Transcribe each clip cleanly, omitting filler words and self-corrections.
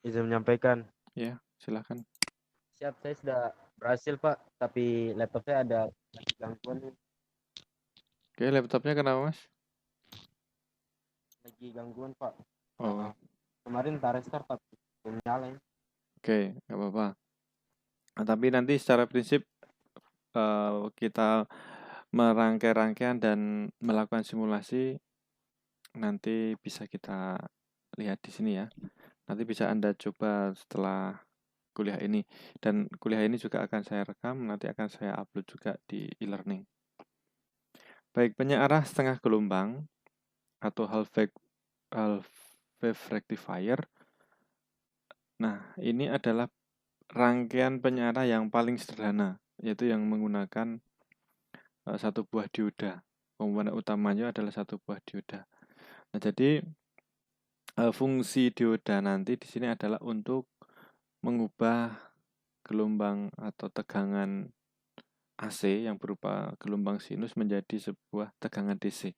izin menyampaikan. Ya, silakan. Siap, saya sudah berhasil, Pak. Tapi laptop saya ada gangguan, Oke, laptopnya kenapa, Mas? lagi gangguan, Pak. Oh, Kemarin tak restart tapi belum nyala ya. oke, nggak apa-apa. Nah, tapi nanti secara prinsip kita merangkai rangkaian dan melakukan simulasi nanti bisa kita lihat di sini ya. Nanti bisa Anda coba setelah kuliah ini. Dan kuliah ini juga akan saya rekam, nanti akan saya upload juga di e-learning. Baik, penyearah setengah gelombang atau half wave rectifier. Nah, ini adalah rangkaian penyearah yang paling sederhana, yaitu yang menggunakan satu buah dioda. Komponen utamanya adalah satu buah dioda. Nah, jadi fungsi dioda nanti di sini adalah untuk mengubah gelombang atau tegangan AC yang berupa gelombang sinus menjadi sebuah tegangan DC.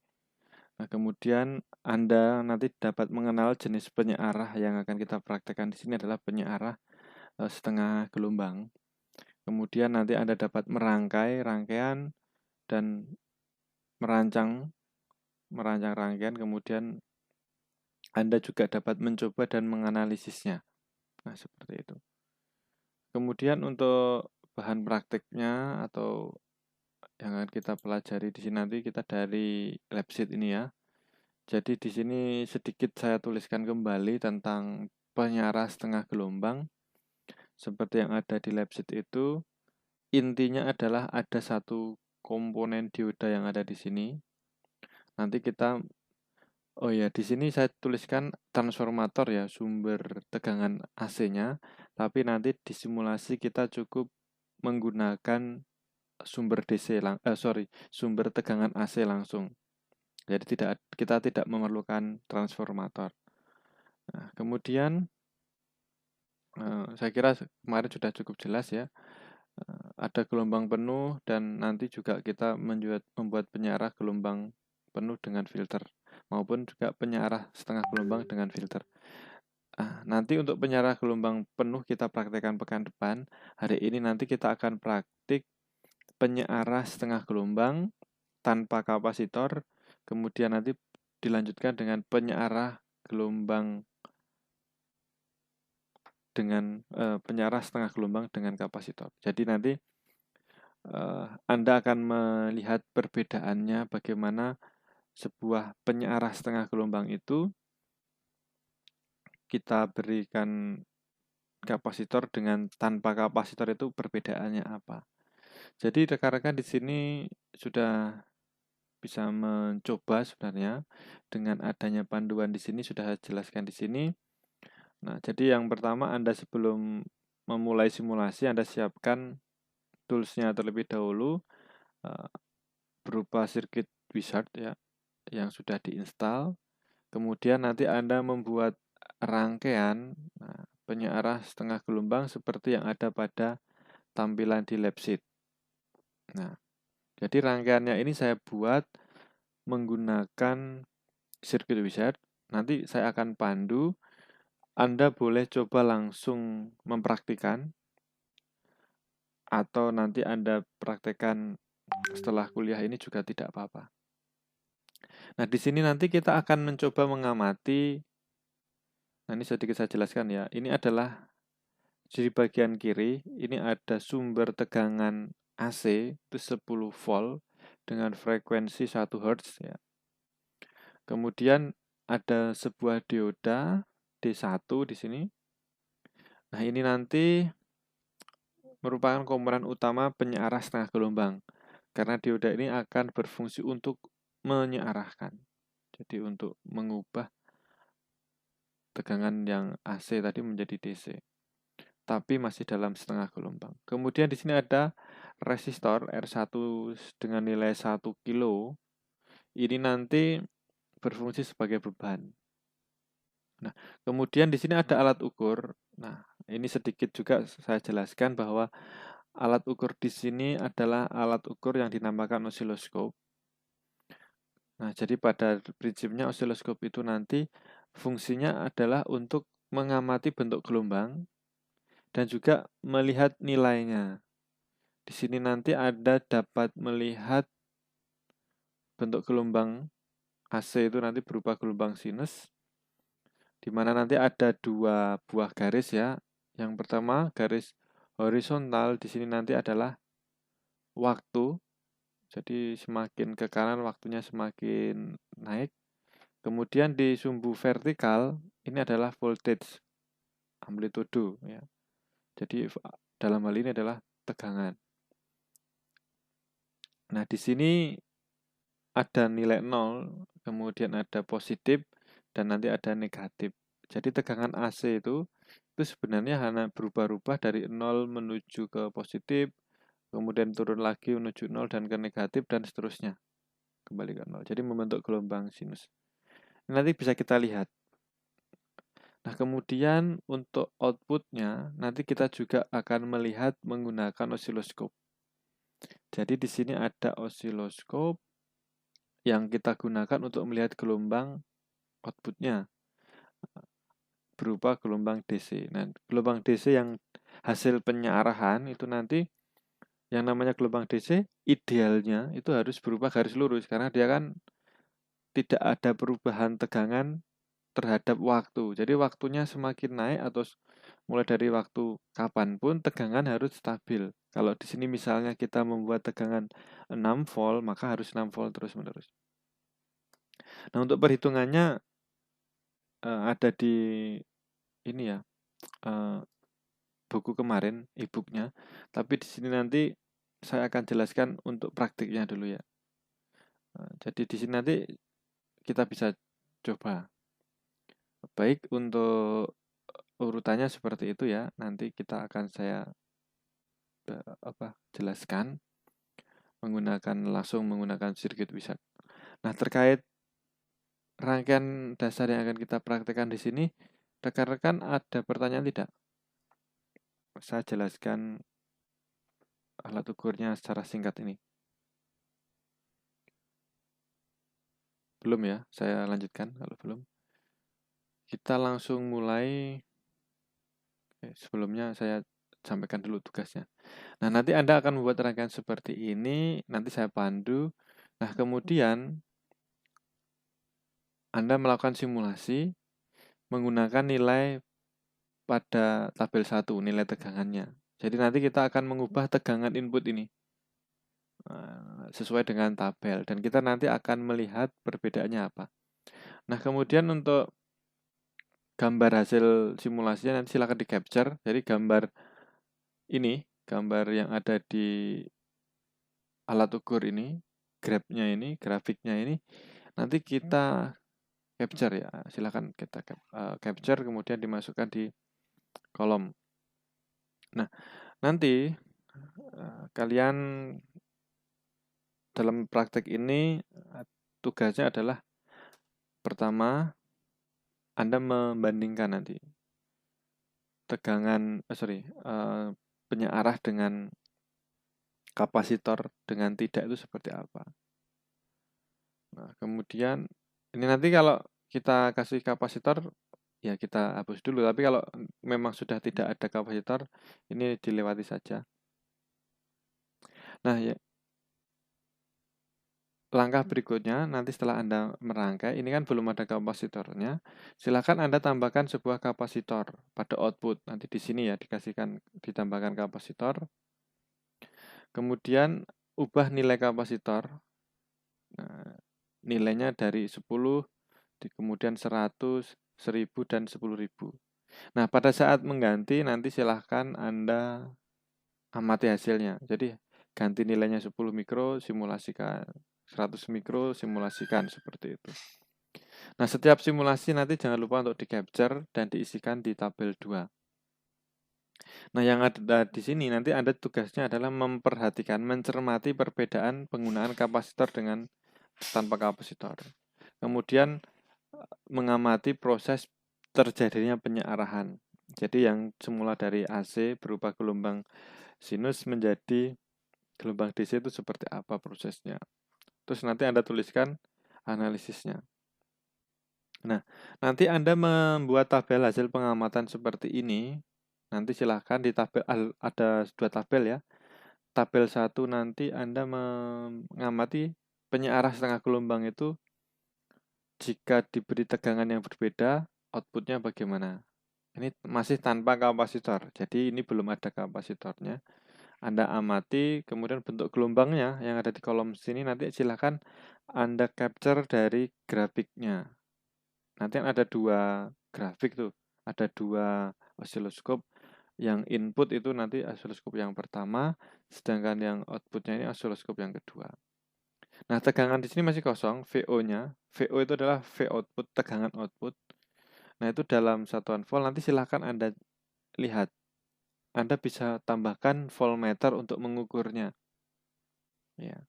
Nah, kemudian Anda nanti dapat mengenal jenis penyearah yang akan kita praktekkan di sini adalah penyearah setengah gelombang. Kemudian nanti Anda dapat merangkai rangkaian dan merancang rangkaian, kemudian Anda juga dapat mencoba dan menganalisisnya. Nah, seperti itu. Kemudian untuk bahan prakteknya atau yang akan kita pelajari di sini nanti kita dari lab sheet ini ya. Jadi di sini sedikit saya tuliskan kembali tentang penyearah setengah gelombang. Seperti yang ada di lab sheet itu, intinya adalah ada satu komponen dioda yang ada di sini. Nanti kita Oh ya, di sini saya tuliskan transformator ya, sumber tegangan AC-nya. Tapi nanti di simulasi kita cukup menggunakan sumber sumber tegangan AC langsung. Jadi kita tidak memerlukan transformator. Nah, kemudian saya kira kemarin sudah cukup jelas ya. Ada gelombang penuh dan nanti juga kita membuat penyearah gelombang penuh dengan filter maupun juga penyearah setengah gelombang dengan filter. Nanti untuk penyearah gelombang penuh kita praktekkan pekan depan. Hari ini nanti kita akan praktik penyearah setengah gelombang tanpa kapasitor. Kemudian nanti dilanjutkan dengan penyearah gelombang dengan penyearah setengah gelombang dengan kapasitor. Jadi nanti Anda akan melihat perbedaannya bagaimana sebuah penyearah setengah gelombang itu kita berikan kapasitor dengan tanpa kapasitor itu perbedaannya apa. Jadi rekan-rekan di sini sudah bisa mencoba sebenarnya dengan adanya panduan di sini sudah saya jelaskan di sini. Nah, jadi yang pertama Anda sebelum memulai simulasi Anda siapkan toolsnya terlebih dahulu berupa circuit wizard ya yang sudah diinstal. Kemudian nanti Anda membuat rangkaian penyearah setengah gelombang seperti yang ada pada tampilan di lab sheet. Nah, jadi rangkaiannya ini saya buat menggunakan circuit wizard. Nanti saya akan pandu. Anda boleh coba langsung mempraktikkan atau nanti Anda praktekkan setelah kuliah ini juga tidak apa-apa. Nah, di sini nanti kita akan mencoba mengamati. Nah, ini sedikit saya jelaskan ya. Ini adalah di bagian kiri, ini ada sumber tegangan AC itu 10 volt dengan frekuensi 1 Hz ya. Kemudian ada sebuah dioda D1 di sini. Nah, ini nanti merupakan komponen utama penyearah setengah gelombang. Karena dioda ini akan berfungsi untuk menyearahkan. Jadi untuk mengubah tegangan yang AC tadi menjadi DC. Tapi masih dalam setengah gelombang. Kemudian di sini ada resistor R1 dengan nilai 1 kilo. Ini nanti berfungsi sebagai beban. Nah, kemudian di sini ada alat ukur. Nah, ini sedikit juga saya jelaskan bahwa alat ukur di sini adalah alat ukur yang dinamakan osiloskop. Nah, jadi pada prinsipnya osiloskop itu nanti fungsinya adalah untuk mengamati bentuk gelombang dan juga melihat nilainya. Di sini nanti Anda dapat melihat bentuk gelombang AC itu nanti berupa gelombang sinus, di mana nanti ada 2 buah garis ya. Yang pertama garis horizontal di sini nanti adalah waktu. Jadi semakin ke kanan waktunya semakin naik. Kemudian di sumbu vertikal ini adalah voltage, amplitudo ya. Jadi dalam hal ini adalah tegangan. Nah, di sini ada nilai 0, kemudian ada positif dan nanti ada negatif. Jadi tegangan AC itu sebenarnya hanya berubah-ubah dari 0 menuju ke positif, kemudian turun lagi menuju 0 dan ke negatif dan seterusnya. Kembali ke 0. Jadi membentuk gelombang sinus. Nanti bisa kita lihat. Nah, kemudian untuk outputnya nanti kita juga akan melihat menggunakan osiloskop. Jadi di sini ada osiloskop yang kita gunakan untuk melihat gelombang outputnya berupa gelombang DC. Nah, gelombang DC yang hasil penyarahan itu nanti yang namanya gelombang DC idealnya itu harus berupa garis lurus karena dia kan tidak ada perubahan tegangan terhadap waktu. Jadi waktunya semakin naik atau mulai dari waktu kapanpun tegangan harus stabil. Kalau di sini misalnya kita membuat tegangan 6 volt, maka harus 6 volt terus-menerus. Nah, untuk perhitungannya ada di ini ya, buku kemarin, e-booknya. Tapi di sini nanti saya akan jelaskan untuk praktiknya dulu ya. Jadi di sini nanti kita bisa coba. Baik, untuk urutannya seperti itu ya. Nanti kita akan saya jelaskan langsung menggunakan sirkuit wizard. Nah, terkait rangkaian dasar yang akan kita praktekkan di sini, rekan-rekan ada pertanyaan tidak? Saya jelaskan alat ukurnya secara singkat ini. Belum ya, saya lanjutkan kalau belum. Kita langsung mulai. Sebelumnya saya sampaikan dulu tugasnya. Nah, nanti Anda akan membuat rangkaian seperti ini, nanti saya pandu. Nah, kemudian Anda melakukan simulasi menggunakan nilai pada tabel 1, nilai tegangannya. Jadi nanti kita akan mengubah tegangan input ini sesuai dengan tabel. Dan kita nanti akan melihat perbedaannya apa. Nah, kemudian untuk gambar hasil simulasinya nanti silakan di-capture. Jadi gambar ini, gambar yang ada di alat ukur ini, grafnya ini, grafiknya ini, nanti kita capture ya. Silakan kita capture kemudian dimasukkan di kolom. Nah, nanti kalian dalam praktek ini tugasnya adalah pertama Anda membandingkan nanti tegangan penyearah dengan kapasitor dengan tidak itu seperti apa. Nah, kemudian ini nanti kalau kita kasih kapasitor ya kita hapus dulu, tapi kalau memang sudah tidak ada kapasitor ini dilewati saja. Nah, ya, langkah berikutnya nanti setelah Anda merangkai, ini kan belum ada kapasitornya, silakan Anda tambahkan sebuah kapasitor pada output. Nanti di sini ya ditambahkan kapasitor. Kemudian ubah nilai kapasitor. Nah, nilainya dari 10, kemudian 100, 1000 dan 10.000. Nah, pada saat mengganti nanti silahkan Anda amati hasilnya. Jadi ganti nilainya 10 mikro, simulasikan 100 mikro, simulasikan seperti itu. Nah, setiap simulasi nanti jangan lupa untuk di-capture dan diisikan di tabel 2. Nah, yang ada di sini nanti Anda tugasnya adalah memperhatikan, mencermati perbedaan penggunaan kapasitor dengan tanpa kapasitor. Kemudian mengamati proses terjadinya penyearahan. Jadi yang semula dari AC berupa gelombang sinus menjadi gelombang DC itu seperti apa prosesnya. Terus nanti Anda tuliskan analisisnya. Nah, nanti Anda membuat tabel hasil pengamatan seperti ini. Nanti silahkan di tabel ada 2 tabel ya. Tabel 1 nanti Anda mengamati penyearah setengah gelombang itu jika diberi tegangan yang berbeda, outputnya bagaimana. Ini masih tanpa kapasitor, jadi ini belum ada kapasitornya. Anda amati, kemudian bentuk gelombangnya yang ada di kolom sini nanti silahkan Anda capture dari grafiknya. Nanti ada 2 grafik tuh, ada 2 osiloskop. Yang input itu nanti osiloskop yang pertama, sedangkan yang outputnya ini osiloskop yang kedua. Nah, tegangan di sini masih kosong, VO-nya. VO itu adalah V output, tegangan output. Nah, itu dalam satuan volt. Nanti silahkan Anda lihat. Anda bisa tambahkan voltmeter untuk mengukurnya. Ya.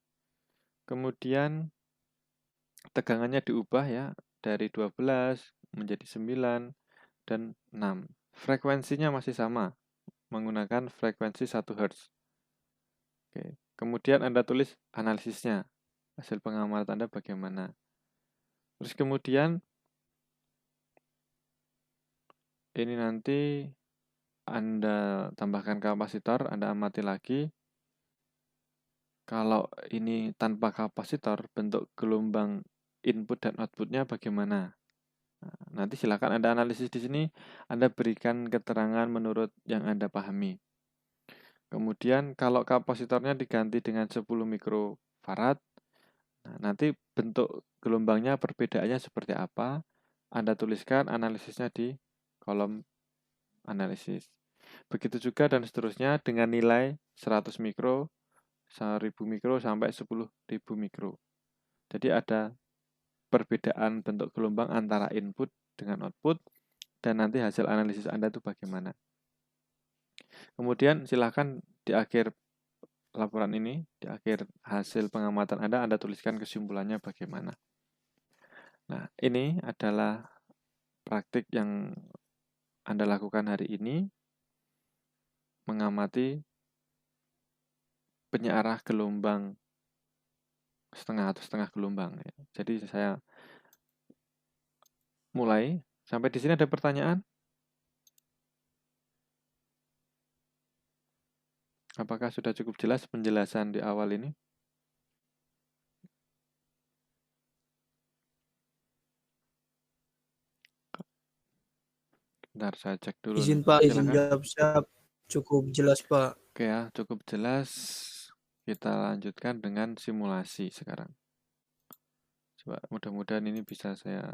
Kemudian tegangannya diubah ya dari 12 menjadi 9 dan 6. Frekuensinya masih sama, menggunakan frekuensi 1 Hz. Oke. Kemudian Anda tulis analisisnya. Hasil pengamatan Anda bagaimana. Terus kemudian ini nanti Anda tambahkan kapasitor, Anda amati lagi. Kalau ini tanpa kapasitor, bentuk gelombang input dan outputnya bagaimana? Nah, nanti silakan Anda analisis di sini, Anda berikan keterangan menurut yang Anda pahami. Kemudian kalau kapasitornya diganti dengan 10 mikrofarad, nah, nanti bentuk gelombangnya perbedaannya seperti apa? Anda tuliskan analisisnya di kolom analisis. Begitu juga dan seterusnya dengan nilai 100 mikro, 1000 mikro sampai 10.000 mikro. Jadi ada perbedaan bentuk gelombang antara input dengan output dan nanti hasil analisis Anda itu bagaimana. Kemudian silakan di akhir laporan ini, di akhir hasil pengamatan Anda tuliskan kesimpulannya bagaimana. Nah, ini adalah praktik yang Anda lakukan hari ini, mengamati penyearah gelombang setengah atau setengah gelombang. Jadi saya mulai. Sampai di sini ada pertanyaan? Apakah sudah cukup jelas penjelasan di awal ini? Bentar, saya cek dulu nih. Izin Pak, izin Silakan. jawab siap. Cukup jelas Pak. Oke ya, cukup jelas. Kita lanjutkan dengan simulasi sekarang. Coba mudah-mudahan ini bisa saya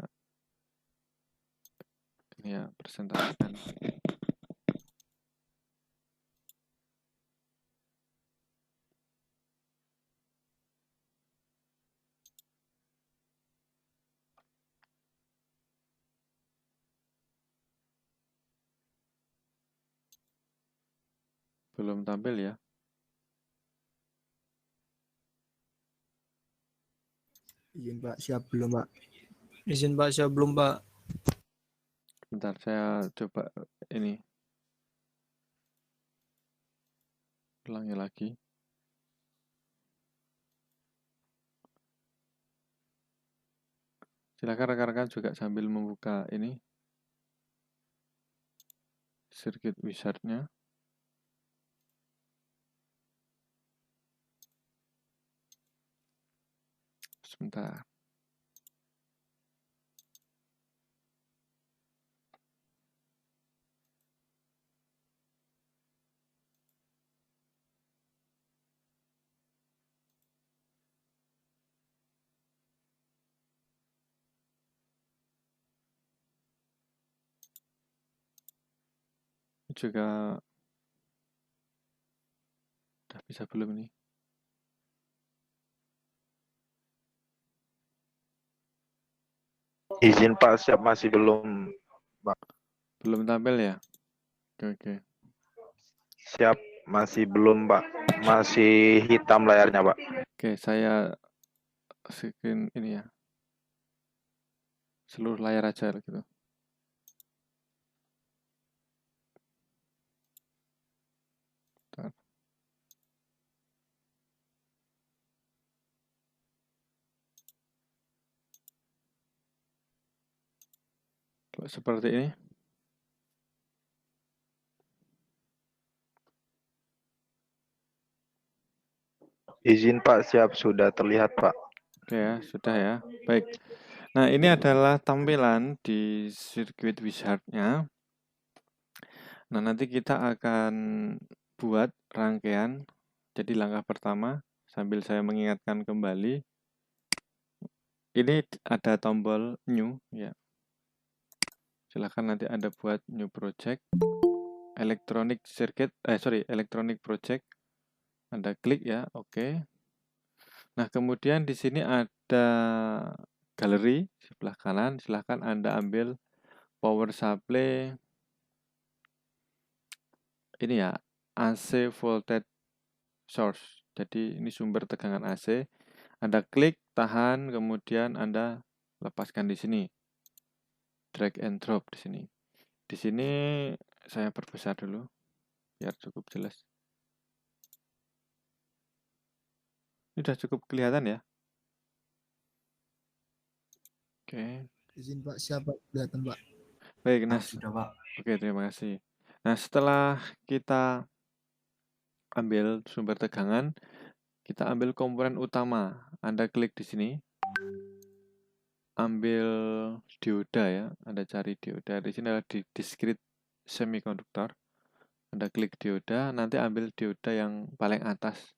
presentasikan. Belum tampil ya? Izin Pak, siap belum Pak? Izin Pak, siap belum Pak? Bentar, saya coba ini ulangi lagi. Silakan rekan-rekan juga sambil membuka ini circuit wizard-nya. Sebentar. Juga udah bisa belum nih? Izin Pak, siap masih belum Pak. Belum tampil ya? Oke. Siap masih belum Pak. Masih hitam layarnya Pak. Oke, saya screen ini ya. Seluruh layar aja gitu. Bentar. seperti ini. Izin Pak, siap sudah terlihat Pak. Oke ya, sudah ya. Baik. Nah, ini adalah tampilan di Circuit Wizard-nya. Nah, nanti kita akan buat rangkaian. Jadi langkah pertama, sambil saya mengingatkan kembali, ini ada tombol new ya. Silahkan nanti Anda buat new project, electronic project. Anda klik ya, oke. Nah, kemudian di sini ada galeri sebelah kanan. Silahkan Anda ambil power supply ini ya, AC voltage source. Jadi ini sumber tegangan AC. Anda klik, tahan, kemudian Anda lepaskan di sini. Drag and drop di sini. Di sini saya perbesar dulu biar cukup jelas. Ini sudah cukup kelihatan ya. Oke. Izin Pak, siapa kelihatan Pak? Baik, nah, Sudah Pak. oke, terima kasih. Nah, setelah kita ambil sumber tegangan, kita ambil komponen utama. Anda klik di sini. Ambil dioda ya. Anda cari dioda. Di sini ada di discrete semiconductor. Anda klik dioda, nanti ambil dioda yang paling atas.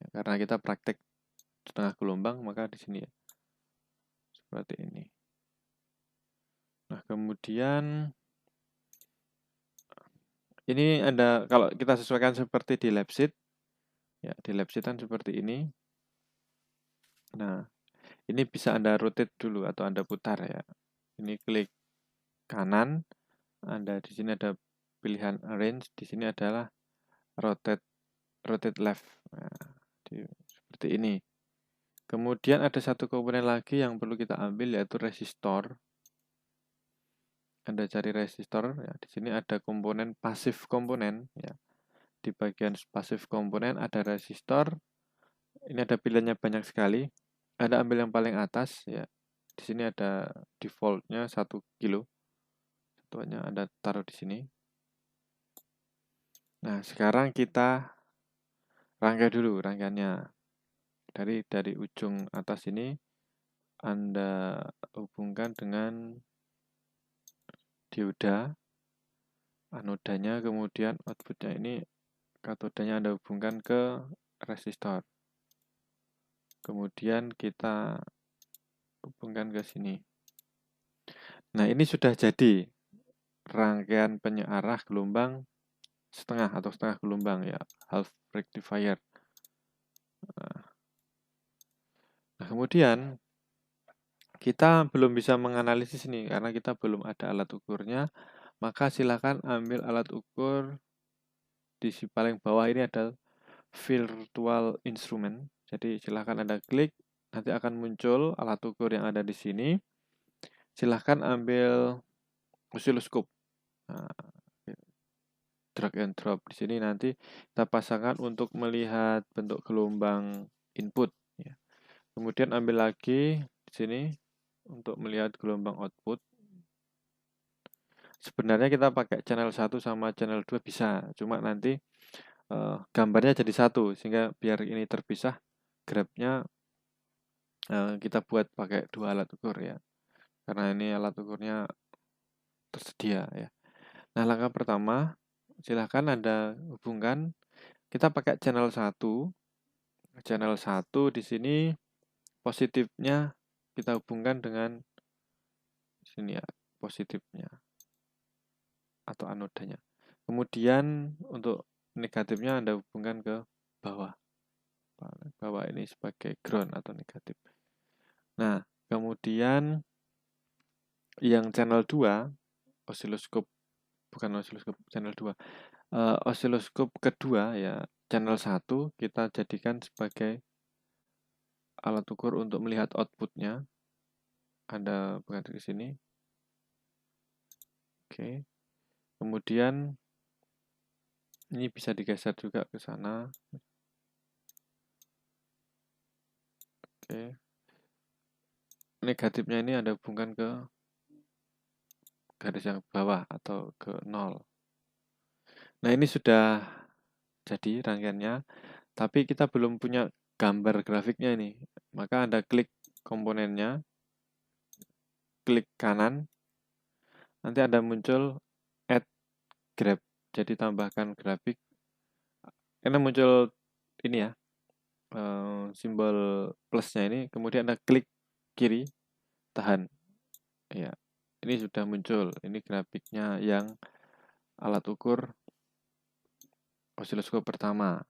Ya, karena kita praktek setengah gelombang, maka di sini ya. Seperti ini. Nah, kemudian ini ada, kalau kita sesuaikan seperti di lab sheet, ya di lab sheet kan seperti ini. Nah, ini bisa Anda rotate dulu atau Anda putar ya. Ini klik kanan, Anda di sini ada pilihan arrange, di sini adalah rotate left. Nah, seperti ini. Kemudian ada satu komponen lagi yang perlu kita ambil yaitu resistor. Anda cari resistor ya, di sini ada komponen pasif komponen ya. Di bagian pasif komponen ada resistor. Ini ada pilihannya banyak sekali. Anda ambil yang paling atas ya. Di sini ada defaultnya 1 kilo. Satuannya Anda taruh di sini. Nah, sekarang kita rangkai dulu rangkaiannya. Dari ujung atas ini Anda hubungkan dengan dioda, anodanya, kemudian outputnya ini katodanya Anda hubungkan ke resistor. Kemudian kita hubungkan ke sini. Nah, ini sudah jadi rangkaian penyearah gelombang setengah atau setengah gelombang ya, half rectifier. Nah, kemudian kita belum bisa menganalisis ini karena kita belum ada alat ukurnya, maka silakan ambil alat ukur di paling bawah ini ada virtual instrument. Jadi silakan Anda klik, nanti akan muncul alat ukur yang ada di sini. Silakan ambil oscilloscope. Nah, drag and drop di sini nanti kita pasangkan untuk melihat bentuk gelombang input. Ya. Kemudian ambil lagi di sini untuk melihat gelombang output. Sebenarnya kita pakai channel 1 sama channel 2 bisa, cuma nanti gambarnya jadi satu, sehingga biar ini terpisah, grabnya kita buat pakai 2 alat ukur ya. Karena ini alat ukurnya tersedia ya. Nah, langkah pertama, silahkan Anda hubungkan, kita pakai channel 1. Channel 1 di sini positifnya kita hubungkan dengan sini ya, positifnya atau anodanya. Kemudian untuk negatifnya Anda hubungkan ke bawah. Bawah ini sebagai ground atau negatif. Nah, kemudian yang channel 2, oscilloscope, bukan oscilloscope, channel 2. Oscilloscope kedua ya, channel 1 kita jadikan sebagai alat ukur untuk melihat outputnya. Anda bukan di sini. Oke. Kemudian ini bisa digeser juga ke sana. Oke. Negatifnya ini Anda hubungkan ke garis yang bawah atau ke 0. Nah, ini sudah jadi rangkaiannya, tapi kita belum punya gambar grafiknya ini. Maka Anda klik komponennya, klik kanan, nanti ada muncul add graph. Jadi tambahkan grafik. Karena muncul ini ya, simbol plusnya ini, kemudian Anda klik kiri, tahan. Ya, ini sudah muncul. Ini grafiknya yang alat ukur osiloskop pertama.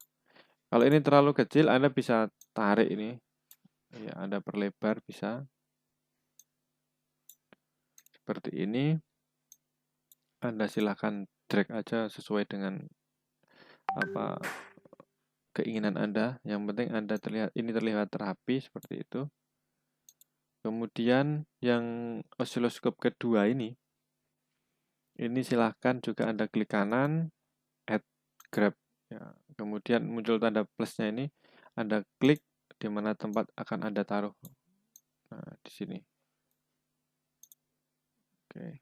Kalau ini terlalu kecil, Anda bisa tarik ini. Ya, Anda perlebar bisa. Seperti ini. Anda silakan drag aja sesuai dengan apa keinginan Anda. Yang penting Anda terlihat rapi seperti itu. Kemudian yang osiloskop kedua ini silahkan juga Anda klik kanan, add graph. Ya, kemudian muncul tanda plusnya ini, Anda klik di mana tempat akan Anda taruh. Nah, di sini. Oke.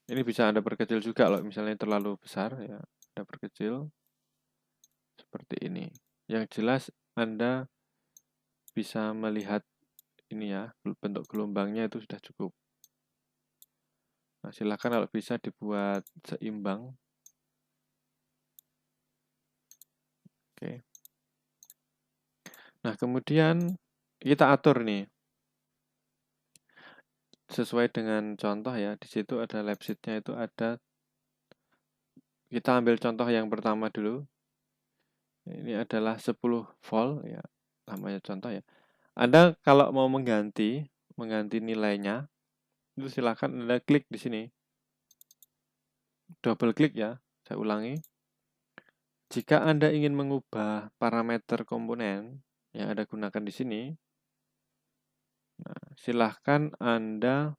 Ini bisa Anda perkecil juga loh, misalnya terlalu besar ya, Anda perkecil seperti ini. Yang jelas Anda bisa melihat ini ya, bentuk gelombangnya itu sudah cukup. Nah, silakan kalau bisa dibuat seimbang. Oke. Nah, kemudian kita atur nih. Sesuai dengan contoh ya, di situ ada lab sheet-nya itu ada. Kita ambil contoh yang pertama dulu. Ini adalah 10 volt ya, namanya contoh ya. Anda kalau mau mengganti nilainya, itu silakan Anda klik di sini. Double klik ya, saya ulangi. Jika Anda ingin mengubah parameter komponen yang Anda gunakan di sini, nah, silahkan Anda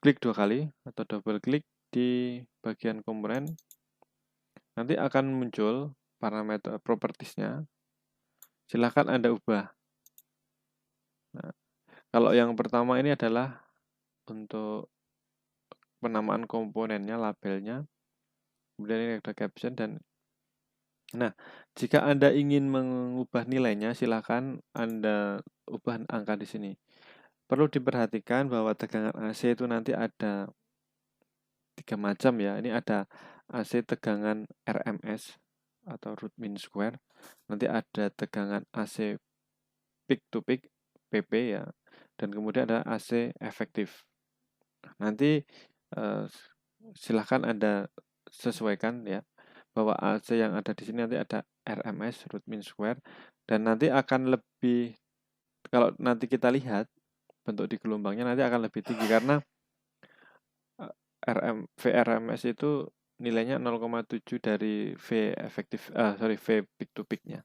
klik 2 kali atau double klik di bagian komponen. Nanti akan muncul parameter propertiesnya. Silahkan Anda ubah. Nah, kalau yang pertama ini adalah untuk penamaan komponennya, labelnya. Kemudian ini ada caption dan nah, jika Anda ingin mengubah nilainya, silakan Anda ubah angka di sini. Perlu diperhatikan bahwa tegangan AC itu nanti ada 3 macam ya. Ini ada AC tegangan RMS atau root mean square. Nanti ada tegangan AC peak to peak PP ya. Dan kemudian ada AC efektif. Nanti silahkan Anda sesuaikan ya, bahwa AC yang ada di sini nanti ada RMS, root mean square, dan nanti akan lebih, kalau nanti kita lihat bentuk di gelombangnya nanti akan lebih tinggi karena VRMS itu nilainya 0,7 dari V efektif, V peak to peak-nya.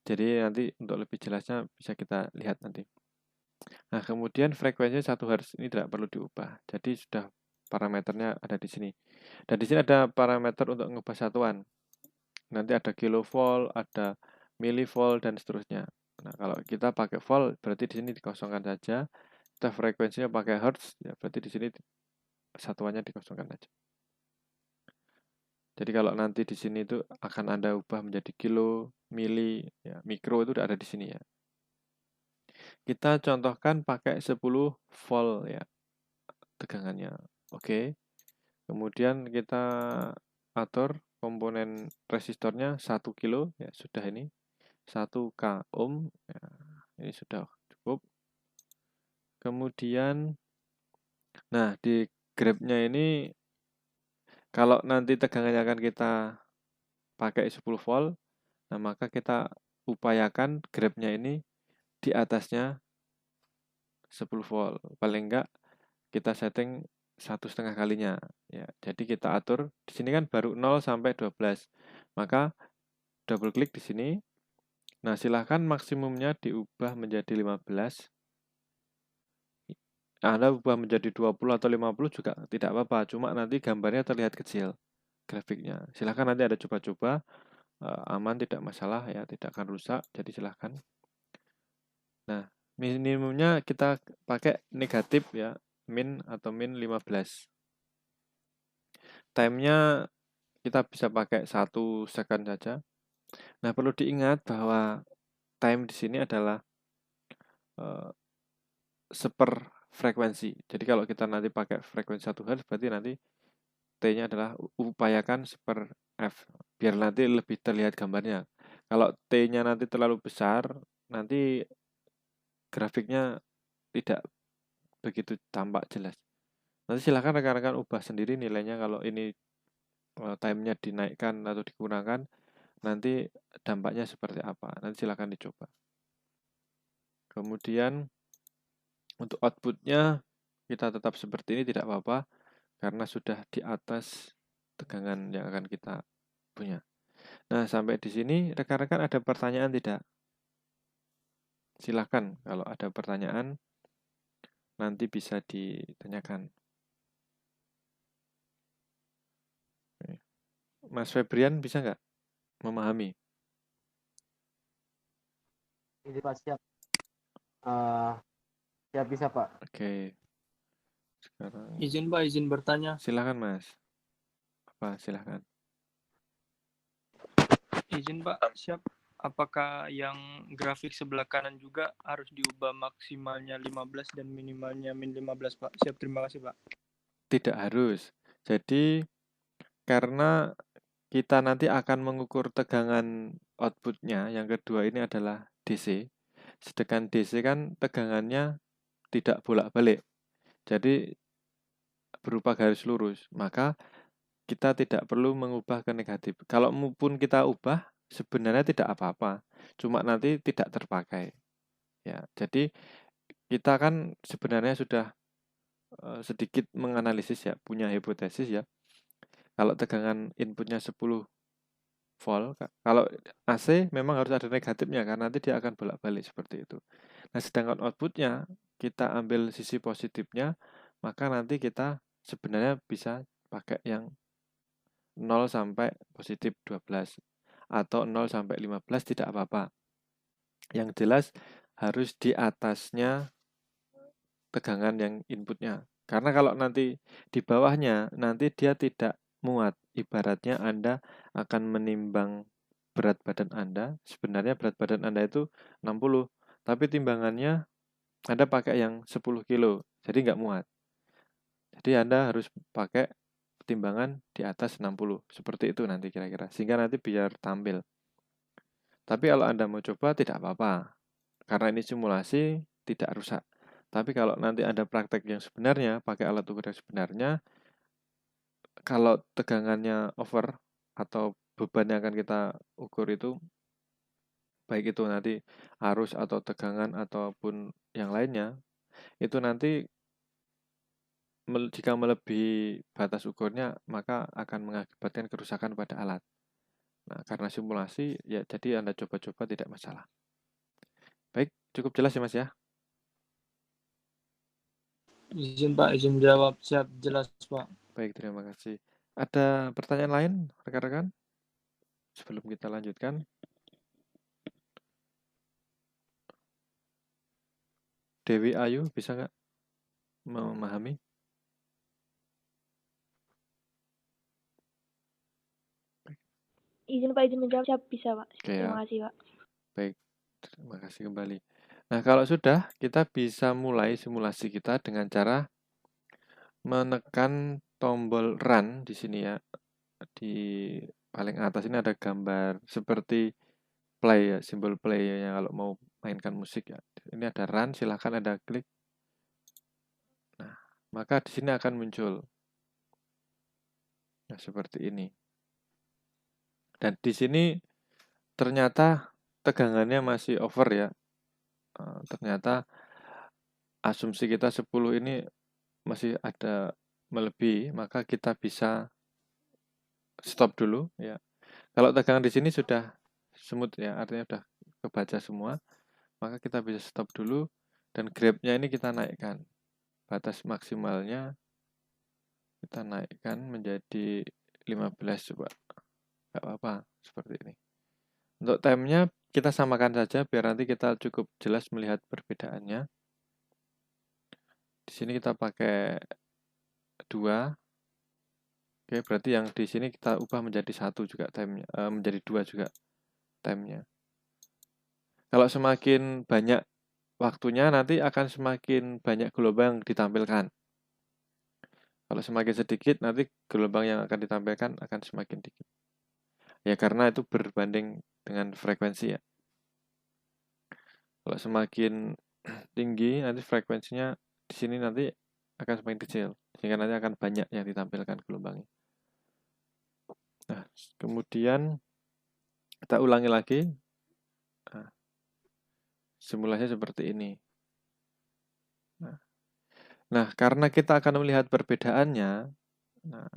Jadi nanti untuk lebih jelasnya bisa kita lihat nanti. Nah, kemudian frekuensinya 1 Hz ini tidak perlu diubah. Jadi sudah parameternya ada di sini. Dan di sini ada parameter untuk mengubah satuan. Nanti ada kilovolt, ada milivolt dan seterusnya. Nah, kalau kita pakai volt berarti di sini dikosongkan saja. Kita frekuensinya pakai hertz, ya berarti di sini satuannya dikosongkan saja. Jadi kalau nanti di sini itu akan Anda ubah menjadi kilo, mili, ya, mikro itu udah ada di sini ya. Kita contohkan pakai 10 volt ya tegangannya. Oke. Kemudian kita atur komponen resistornya 1 kilo ya sudah ini. 1K ohm ya, ini sudah cukup. Kemudian nah di grabnya ini kalau nanti tegangannya akan kita pakai 10 volt, nah maka kita upayakan grabnya ini di atasnya 10 volt. Paling enggak kita setting 1,5 kalinya ya. Jadi kita atur di sini kan baru 0 sampai 12. Maka double klik di sini. Nah, silahkan maksimumnya diubah menjadi 15. Anda ubah menjadi 20 atau 50 juga tidak apa-apa, cuma nanti gambarnya terlihat kecil grafiknya. Silahkan nanti ada coba-coba, aman tidak masalah ya, tidak akan rusak, jadi silahkan. Nah, Minimumnya kita pakai negatif ya, min atau min 15. Time-nya kita bisa pakai 1 second saja. Nah, perlu diingat bahwa time di sini adalah seper frekuensi. Jadi kalau kita nanti pakai frekuensi 1 Hz, berarti nanti T-nya adalah upayakan seper F, biar nanti lebih terlihat gambarnya. Kalau T-nya nanti terlalu besar, nanti grafiknya tidak begitu tampak jelas. Nanti silahkan rekan-rekan ubah sendiri nilainya kalau ini time-nya dinaikkan atau dikurangkan, nanti dampaknya seperti apa. Nanti silahkan dicoba. Kemudian untuk outputnya kita tetap seperti ini tidak apa-apa karena sudah di atas tegangan yang akan kita punya. Nah, sampai di sini rekan-rekan ada pertanyaan tidak? Silahkan kalau ada pertanyaan nanti bisa ditanyakan. Mas Febrian bisa nggak memahami? Ini Pak siap. Siap bisa Pak. Oke. Sekarang Izin bertanya. silahkan Mas. Apa silahkan. Izin Pak, siap. Apakah yang grafik sebelah kanan juga harus diubah maksimalnya 15 dan minimalnya min 15 Pak? Siap, terima kasih Pak. Tidak harus. Jadi karena kita nanti akan mengukur tegangan outputnya, yang kedua ini adalah DC. Sedangkan DC kan tegangannya tidak bolak-balik. Jadi berupa garis lurus. Maka kita tidak perlu mengubah ke negatif. Kalau pun kita ubah, sebenarnya tidak apa-apa. Cuma nanti tidak terpakai. Ya, jadi kita kan sebenarnya sudah sedikit menganalisis ya, punya hipotesis ya. Kalau tegangan inputnya 10 volt, kalau AC memang harus ada negatifnya karena nanti dia akan bolak-balik seperti itu. Nah, sedangkan outputnya kita ambil sisi positifnya, maka nanti kita sebenarnya bisa pakai yang 0 sampai positif 12 atau 0 sampai 15 tidak apa-apa. Yang jelas harus di atasnya tegangan yang inputnya. Karena kalau nanti di bawahnya, nanti dia tidak muat. Ibaratnya Anda akan menimbang berat badan Anda. Sebenarnya berat badan Anda itu 60, tapi timbangannya Anda pakai yang 10 kilo, jadi nggak muat. Jadi Anda harus pakai timbangan di atas 60. Seperti itu nanti kira-kira. Sehingga nanti biar tampil. Tapi kalau Anda mau coba tidak apa-apa. Karena ini simulasi tidak rusak. Tapi kalau nanti ada praktek yang sebenarnya, pakai alat ukur yang sebenarnya, kalau tegangannya over atau beban yang akan kita ukur itu, baik itu nanti arus atau tegangan ataupun yang lainnya, itu nanti jika melebihi batas ukurnya, maka akan mengakibatkan kerusakan pada alat. Nah, karena simulasi, ya jadi Anda coba-coba tidak masalah. Baik, cukup jelas ya Mas ya? Izin Pak, izin jawab. Siap, jelas Pak. Baik, terima kasih. Ada pertanyaan lain, rekan-rekan? Sebelum kita lanjutkan. Dewi Ayu, bisa nggak memahami? Izin Pak, izin menjawab. Siap, bisa Pak. Oke ya. Terima kasih Pak. Baik, terima kasih kembali. Nah, kalau sudah, kita bisa mulai simulasi kita dengan cara menekan tombol run di sini ya. Di paling atas ini ada gambar seperti play ya, simbol play ya kalau mau mainkan musik ya. Ini ada run, silahkan ada klik. Nah, maka di sini akan muncul. Nah, seperti ini. Dan di sini ternyata tegangannya masih over ya. Ternyata asumsi kita 10 ini masih ada melebihi, maka kita bisa stop dulu ya. Kalau tegangan di sini sudah smooth ya, artinya sudah kebaca semua, maka kita bisa stop dulu dan grabnya ini kita naikkan. Batas maksimalnya kita naikkan menjadi 15 coba. Enggak apa-apa seperti ini. Untuk time-nya kita samakan saja biar nanti kita cukup jelas melihat perbedaannya. Di sini kita pakai 2. Oke, berarti yang di sini kita ubah menjadi 1 juga time-nya, menjadi 2 juga time-nya. Kalau semakin banyak waktunya, nanti akan semakin banyak gelombang yang ditampilkan. Kalau semakin sedikit, nanti gelombang yang akan ditampilkan akan semakin dikit. Ya, karena itu berbanding dengan frekuensi ya. Kalau semakin tinggi, nanti frekuensinya di sini nanti akan semakin kecil. Sehingga nanti akan banyak yang ditampilkan gelombangnya. Nah, kemudian kita ulangi lagi. Nah, simulasinya seperti ini. Nah, karena kita akan melihat perbedaannya, nah,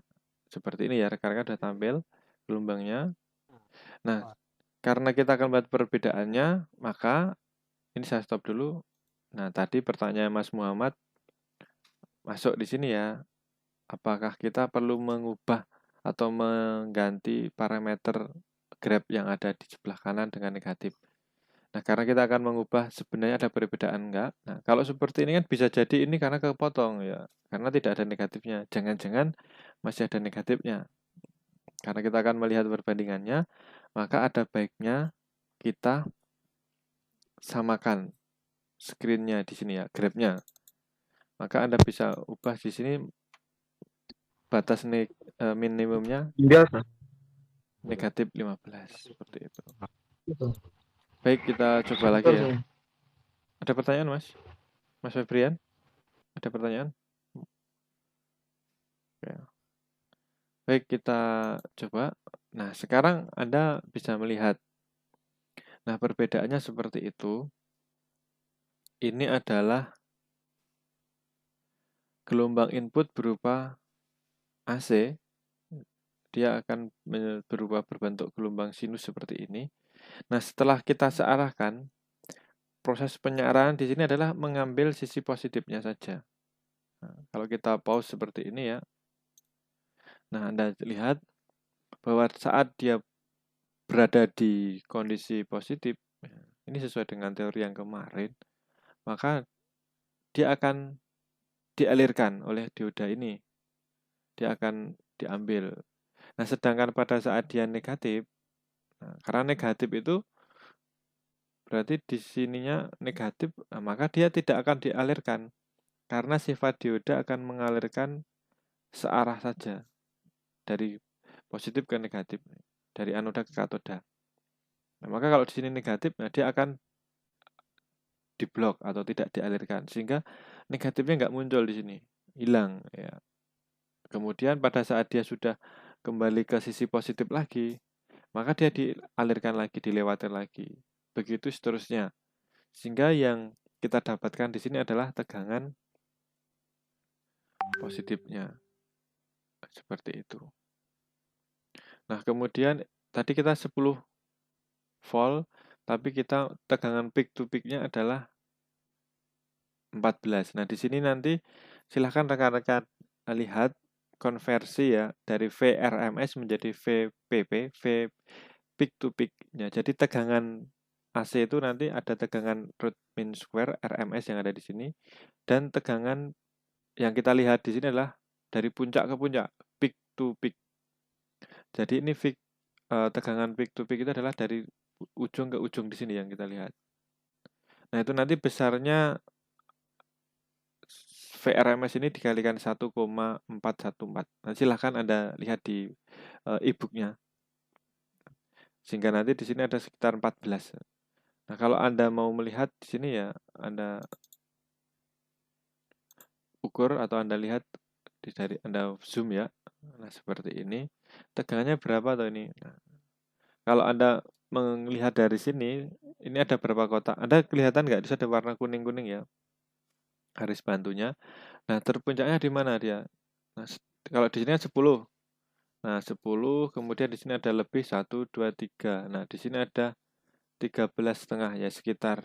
seperti ini ya, rekan-rekan sudah tampil gelombangnya. Nah, karena kita akan melihat perbedaannya, maka ini saya stop dulu. Nah, tadi pertanyaan Mas Muhammad masuk di sini ya. Apakah kita perlu mengubah atau mengganti parameter grab yang ada di sebelah kanan dengan negatif? Nah, karena kita akan mengubah sebenarnya ada perbedaan enggak? Nah, kalau seperti ini kan bisa jadi ini karena kepotong ya. Karena tidak ada negatifnya. Jangan-jangan masih ada negatifnya. Karena kita akan melihat perbandingannya, maka ada baiknya kita samakan screen-nya di sini ya, grab-nya. Maka Anda bisa ubah di sini batas minimumnya Biasa. negatif 15 seperti itu. Baik, kita coba lagi ya. Ada pertanyaan, Mas? Mas Febrian? Ada pertanyaan? Oke. Baik, kita coba. Nah, sekarang Anda bisa melihat. Nah, perbedaannya seperti itu. Ini adalah gelombang input berupa AC. Dia akan berbentuk gelombang sinus seperti ini. Nah, setelah kita searahkan, proses penyarahan di sini adalah mengambil sisi positifnya saja. Nah, kalau kita pause seperti ini ya. Nah, Anda lihat bahwa saat dia berada di kondisi positif, ini sesuai dengan teori yang kemarin, maka dia akan dialirkan oleh dioda ini. Dia akan diambil. Nah, sedangkan pada saat dia negatif, karena negatif itu berarti di sininya negatif, maka dia tidak akan dialirkan. Karena sifat dioda akan mengalirkan searah saja. Dari positif ke negatif. Dari anoda ke katoda. Nah, maka kalau di sini negatif, nah dia akan diblok atau tidak dialirkan. Sehingga negatifnya nggak muncul di sini. Hilang. Ya. Kemudian pada saat dia sudah kembali ke sisi positif lagi, maka dia dialirkan lagi, dilewatkan lagi. Begitu seterusnya. Sehingga yang kita dapatkan di sini adalah tegangan positifnya. Seperti itu. Nah, kemudian tadi kita 10 volt, tapi kita tegangan peak to peak-nya adalah 14. Nah, di sini nanti silahkan rekan-rekan lihat konversi ya dari VRMS menjadi VPP, V peak to peak-nya. Jadi tegangan AC itu nanti ada tegangan root mean square RMS yang ada di sini dan tegangan yang kita lihat di sini adalah dari puncak ke puncak, peak to peak. Jadi ini tegangan peak to peak itu adalah dari ujung ke ujung di sini yang kita lihat. Nah, itu nanti besarnya VRMS ini dikalikan 1,414. Nah, silahkan Anda lihat di e-booknya. Sehingga nanti di sini ada sekitar 14. Nah, kalau Anda mau melihat di sini ya, Anda ukur atau Anda lihat dari Anda zoom ya. Nah, seperti ini. Tegangannya berapa atau ini? Nah, kalau Anda melihat dari sini, ini ada berapa kotak? Anda kelihatan nggak? Di sini ada warna kuning-kuning ya. Garis bantunya. Nah, terpuncaknya di mana dia? Nah, kalau di sini 10. Nah, 10, kemudian di sini ada lebih 1, 2, 3. Nah, di sini ada 13,5 ya, sekitar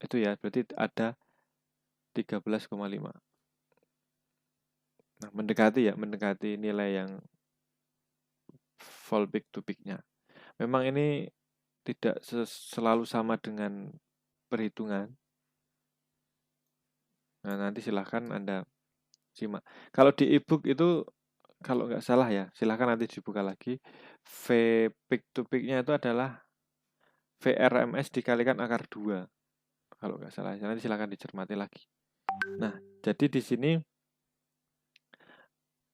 itu ya, berarti ada 13,5. Nah, mendekati nilai yang volt peak to peak-nya. Memang ini tidak selalu sama dengan perhitungan. Nah, nanti silahkan Anda simak. Kalau di e-book itu, kalau nggak salah ya, silahkan nanti dibuka lagi. V peak to peak-nya itu adalah VRMS dikalikan akar 2. Kalau nggak salah, nanti silahkan dicermati lagi. Nah, jadi di sini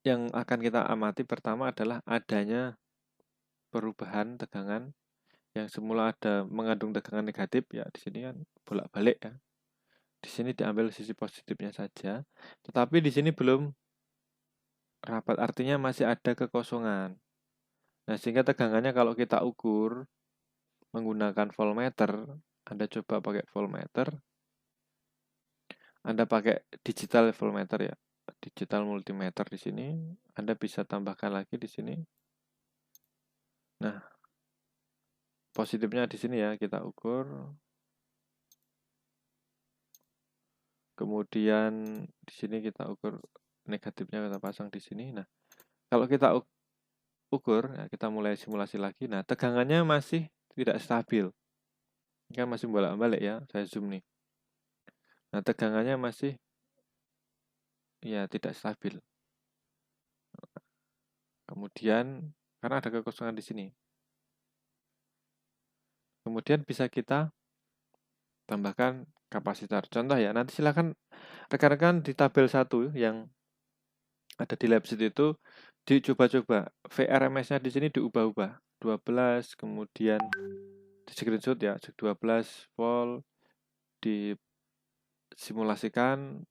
yang akan kita amati pertama adalah adanya perubahan tegangan yang semula ada mengandung tegangan negatif, ya di sini kan bolak-balik ya. Di sini diambil sisi positifnya saja, tetapi di sini belum rapat, artinya masih ada kekosongan. Nah, sehingga tegangannya kalau kita ukur menggunakan voltmeter, Anda coba pakai voltmeter, Anda pakai digital voltmeter ya, digital multimeter di sini, Anda bisa tambahkan lagi di sini. Nah, positifnya di sini ya, kita ukur. Kemudian di sini kita ukur negatifnya, kita pasang di sini. Nah, kalau kita ukur, ya kita mulai simulasi lagi. Nah, tegangannya masih tidak stabil. Ini kan masih bolak-balik ya, saya zoom nih. Nah, tegangannya masih ya tidak stabil. Kemudian karena ada kekosongan di sini. Kemudian bisa kita tambahkan kapasitor. Contoh ya, nanti silakan rekan-rekan di tabel 1 yang ada di Labsheet itu dicoba-coba. VRMS-nya di sini diubah-ubah. 12, kemudian di screenshot ya, 12 volt, disimulasikan,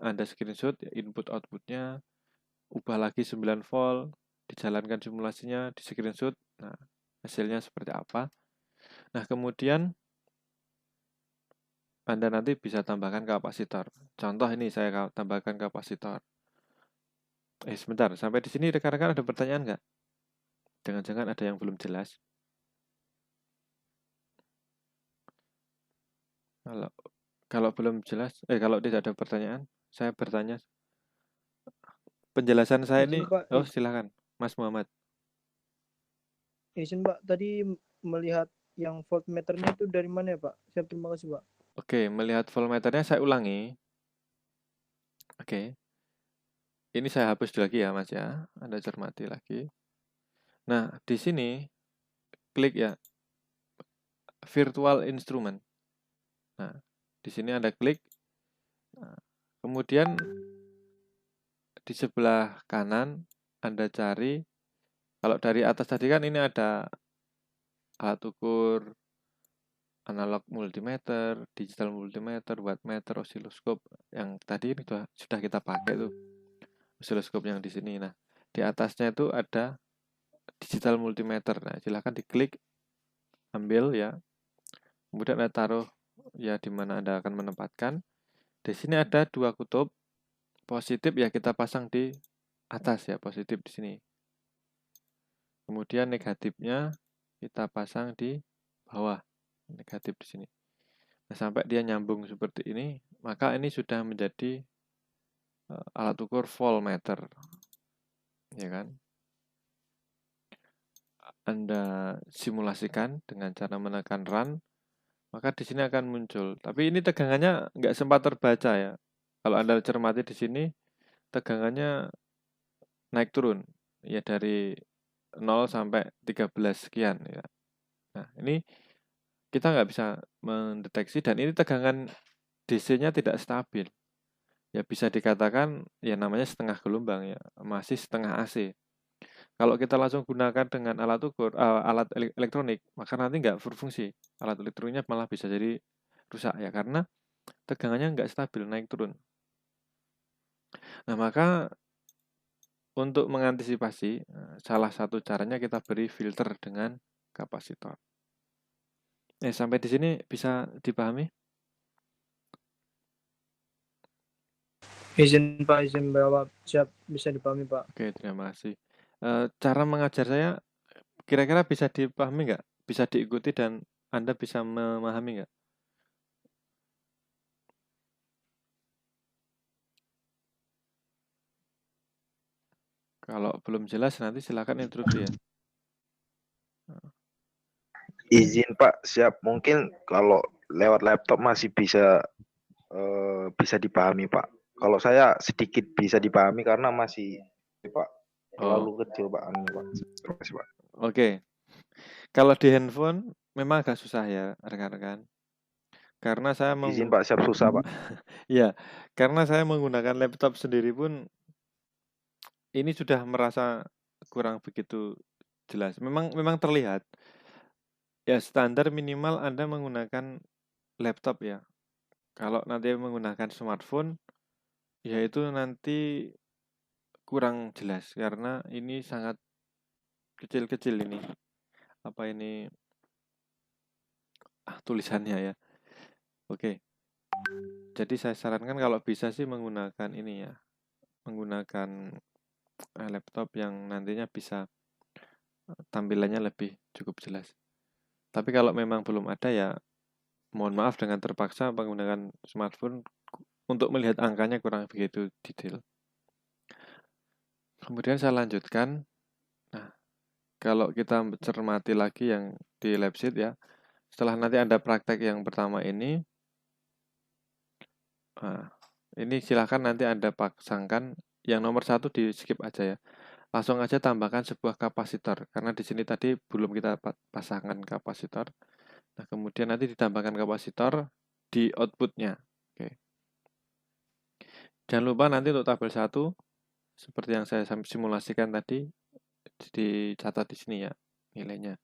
Anda screenshot ya, input outputnya, ubah lagi 9 volt, dijalankan simulasinya, di screenshot. Nah, hasilnya seperti apa. Nah, kemudian Anda nanti bisa tambahkan kapasitor. Contoh ini saya tambahkan kapasitor. Sebentar, sampai di sini rekan-rekan ada pertanyaan nggak? Jangan-jangan ada yang belum jelas. Kalau belum jelas, kalau tidak ada pertanyaan, saya bertanya. Penjelasan saya ini, Pak, silakan, Mas Muhammad. izin Pak, tadi melihat yang voltmeternya itu dari mana ya Pak? Siap, terima kasih Pak. Oke, melihat voltmeternya saya ulangi. Oke. Ini saya hapus lagi ya, Mas ya. Anda cermati lagi. Nah, di sini klik ya virtual instrument. Nah, di sini Anda klik. Nah, kemudian di sebelah kanan Anda cari. Kalau dari atas tadi kan ini ada alat ukur analog multimeter, digital multimeter, wattmeter, osiloskop. Yang tadi ini sudah kita pakai tuh. Osiloskop yang di sini. Nah, di atasnya itu ada digital multimeter. Nah, silahkan diklik, ambil ya. Kemudian Anda taruh ya di mana Anda akan menempatkan. Di sini ada 2 kutub. Positif ya kita pasang di atas ya, positif di sini. Kemudian negatifnya kita pasang di bawah, negatif di sini. Nah, sampai dia nyambung seperti ini, maka ini sudah menjadi alat ukur voltmeter. Ya kan? Anda simulasikan dengan cara menekan run, maka di sini akan muncul. Tapi ini tegangannya nggak sempat terbaca ya. Kalau Anda cermati di sini, tegangannya naik turun. Ya dari 0 sampai 13 sekian. Ya. Nah, ini kita nggak bisa mendeteksi dan ini tegangan DC-nya tidak stabil. Ya bisa dikatakan ya namanya setengah gelombang ya, masih setengah AC. Kalau kita langsung gunakan dengan alat ukur, alat elektronik, maka nanti nggak berfungsi. Alat elektroniknya malah bisa jadi rusak ya, karena tegangannya nggak stabil, naik turun. Nah, maka untuk mengantisipasi, salah satu caranya kita beri filter dengan kapasitor. Sampai di sini bisa dipahami? Izin Pak, izin jawab. Siap, bisa dipahami Pak. Oke, terima kasih. Cara mengajar saya kira-kira bisa dipahami nggak? Bisa diikuti dan Anda bisa memahami nggak? Kalau belum jelas nanti silakan interupsi ya. Izin Pak, siap. Mungkin kalau lewat laptop masih bisa bisa dipahami Pak. Kalau saya sedikit bisa dipahami karena masih Pak Oh, terlalu kecil Pak. Pak. Terima kasih Pak. oke. Kalau di handphone memang agak susah ya, rekan-rekan. Karena saya Izin Pak, siap susah Pak. ya, karena saya menggunakan laptop sendiri pun ini sudah merasa kurang begitu jelas. Memang terlihat. Ya, standar minimal Anda menggunakan laptop ya. Kalau nanti menggunakan smartphone, ya itu nanti kurang jelas karena ini sangat kecil-kecil ini. Apa ini tulisannya ya. Oke. Jadi saya sarankan kalau bisa sih menggunakan ini ya. Menggunakan laptop yang nantinya bisa tampilannya lebih cukup jelas. Tapi kalau memang belum ada ya mohon maaf dengan terpaksa menggunakan smartphone untuk melihat angkanya kurang begitu detail. Kemudian saya lanjutkan. Nah, kalau kita cermati lagi yang di lab sheet ya, setelah nanti Anda praktek yang pertama ini, nah, ini silahkan nanti Anda pasangkan yang nomor 1 di skip aja ya. Langsung aja tambahkan sebuah kapasitor, karena di sini tadi belum kita pasangkan kapasitor. Nah, kemudian nanti ditambahkan kapasitor di outputnya. Oke. Jangan lupa nanti untuk tabel 1, seperti yang saya simulasikan tadi, dicatat di sini ya nilainya.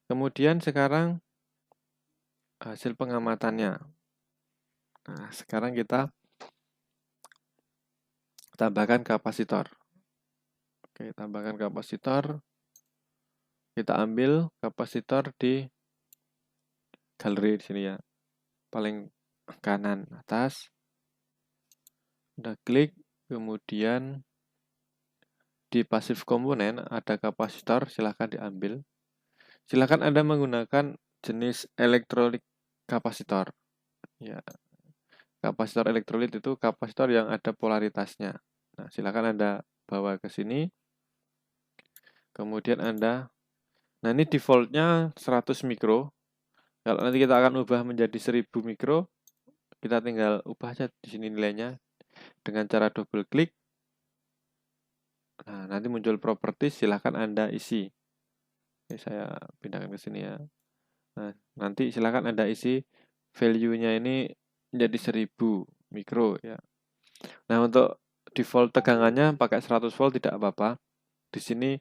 Kemudian sekarang hasil pengamatannya. Nah, sekarang kita tambahkan kapasitor. Oke, tambahkan kapasitor. Kita ambil kapasitor di galeri di sini ya. Paling kanan atas. Udah klik, kemudian di pasif komponen ada kapasitor, silahkan diambil. Silahkan Anda menggunakan jenis elektrolit kapasitor. Ya, kapasitor elektrolit itu kapasitor yang ada polaritasnya. Nah, silakan Anda bawa ke sini. Kemudian Anda, nah ini defaultnya 100 mikro. Kalau nanti kita akan ubah menjadi 1000 mikro, kita tinggal ubah aja di sini nilainya dengan cara double klik. Nah, nanti muncul properties, silakan Anda isi. Oke, saya pindahkan ke sini ya. Nah, nanti silakan Anda isi value-nya ini menjadi 1000 mikro ya. Nah, untuk default tegangannya pakai 100 volt tidak apa-apa. Di sini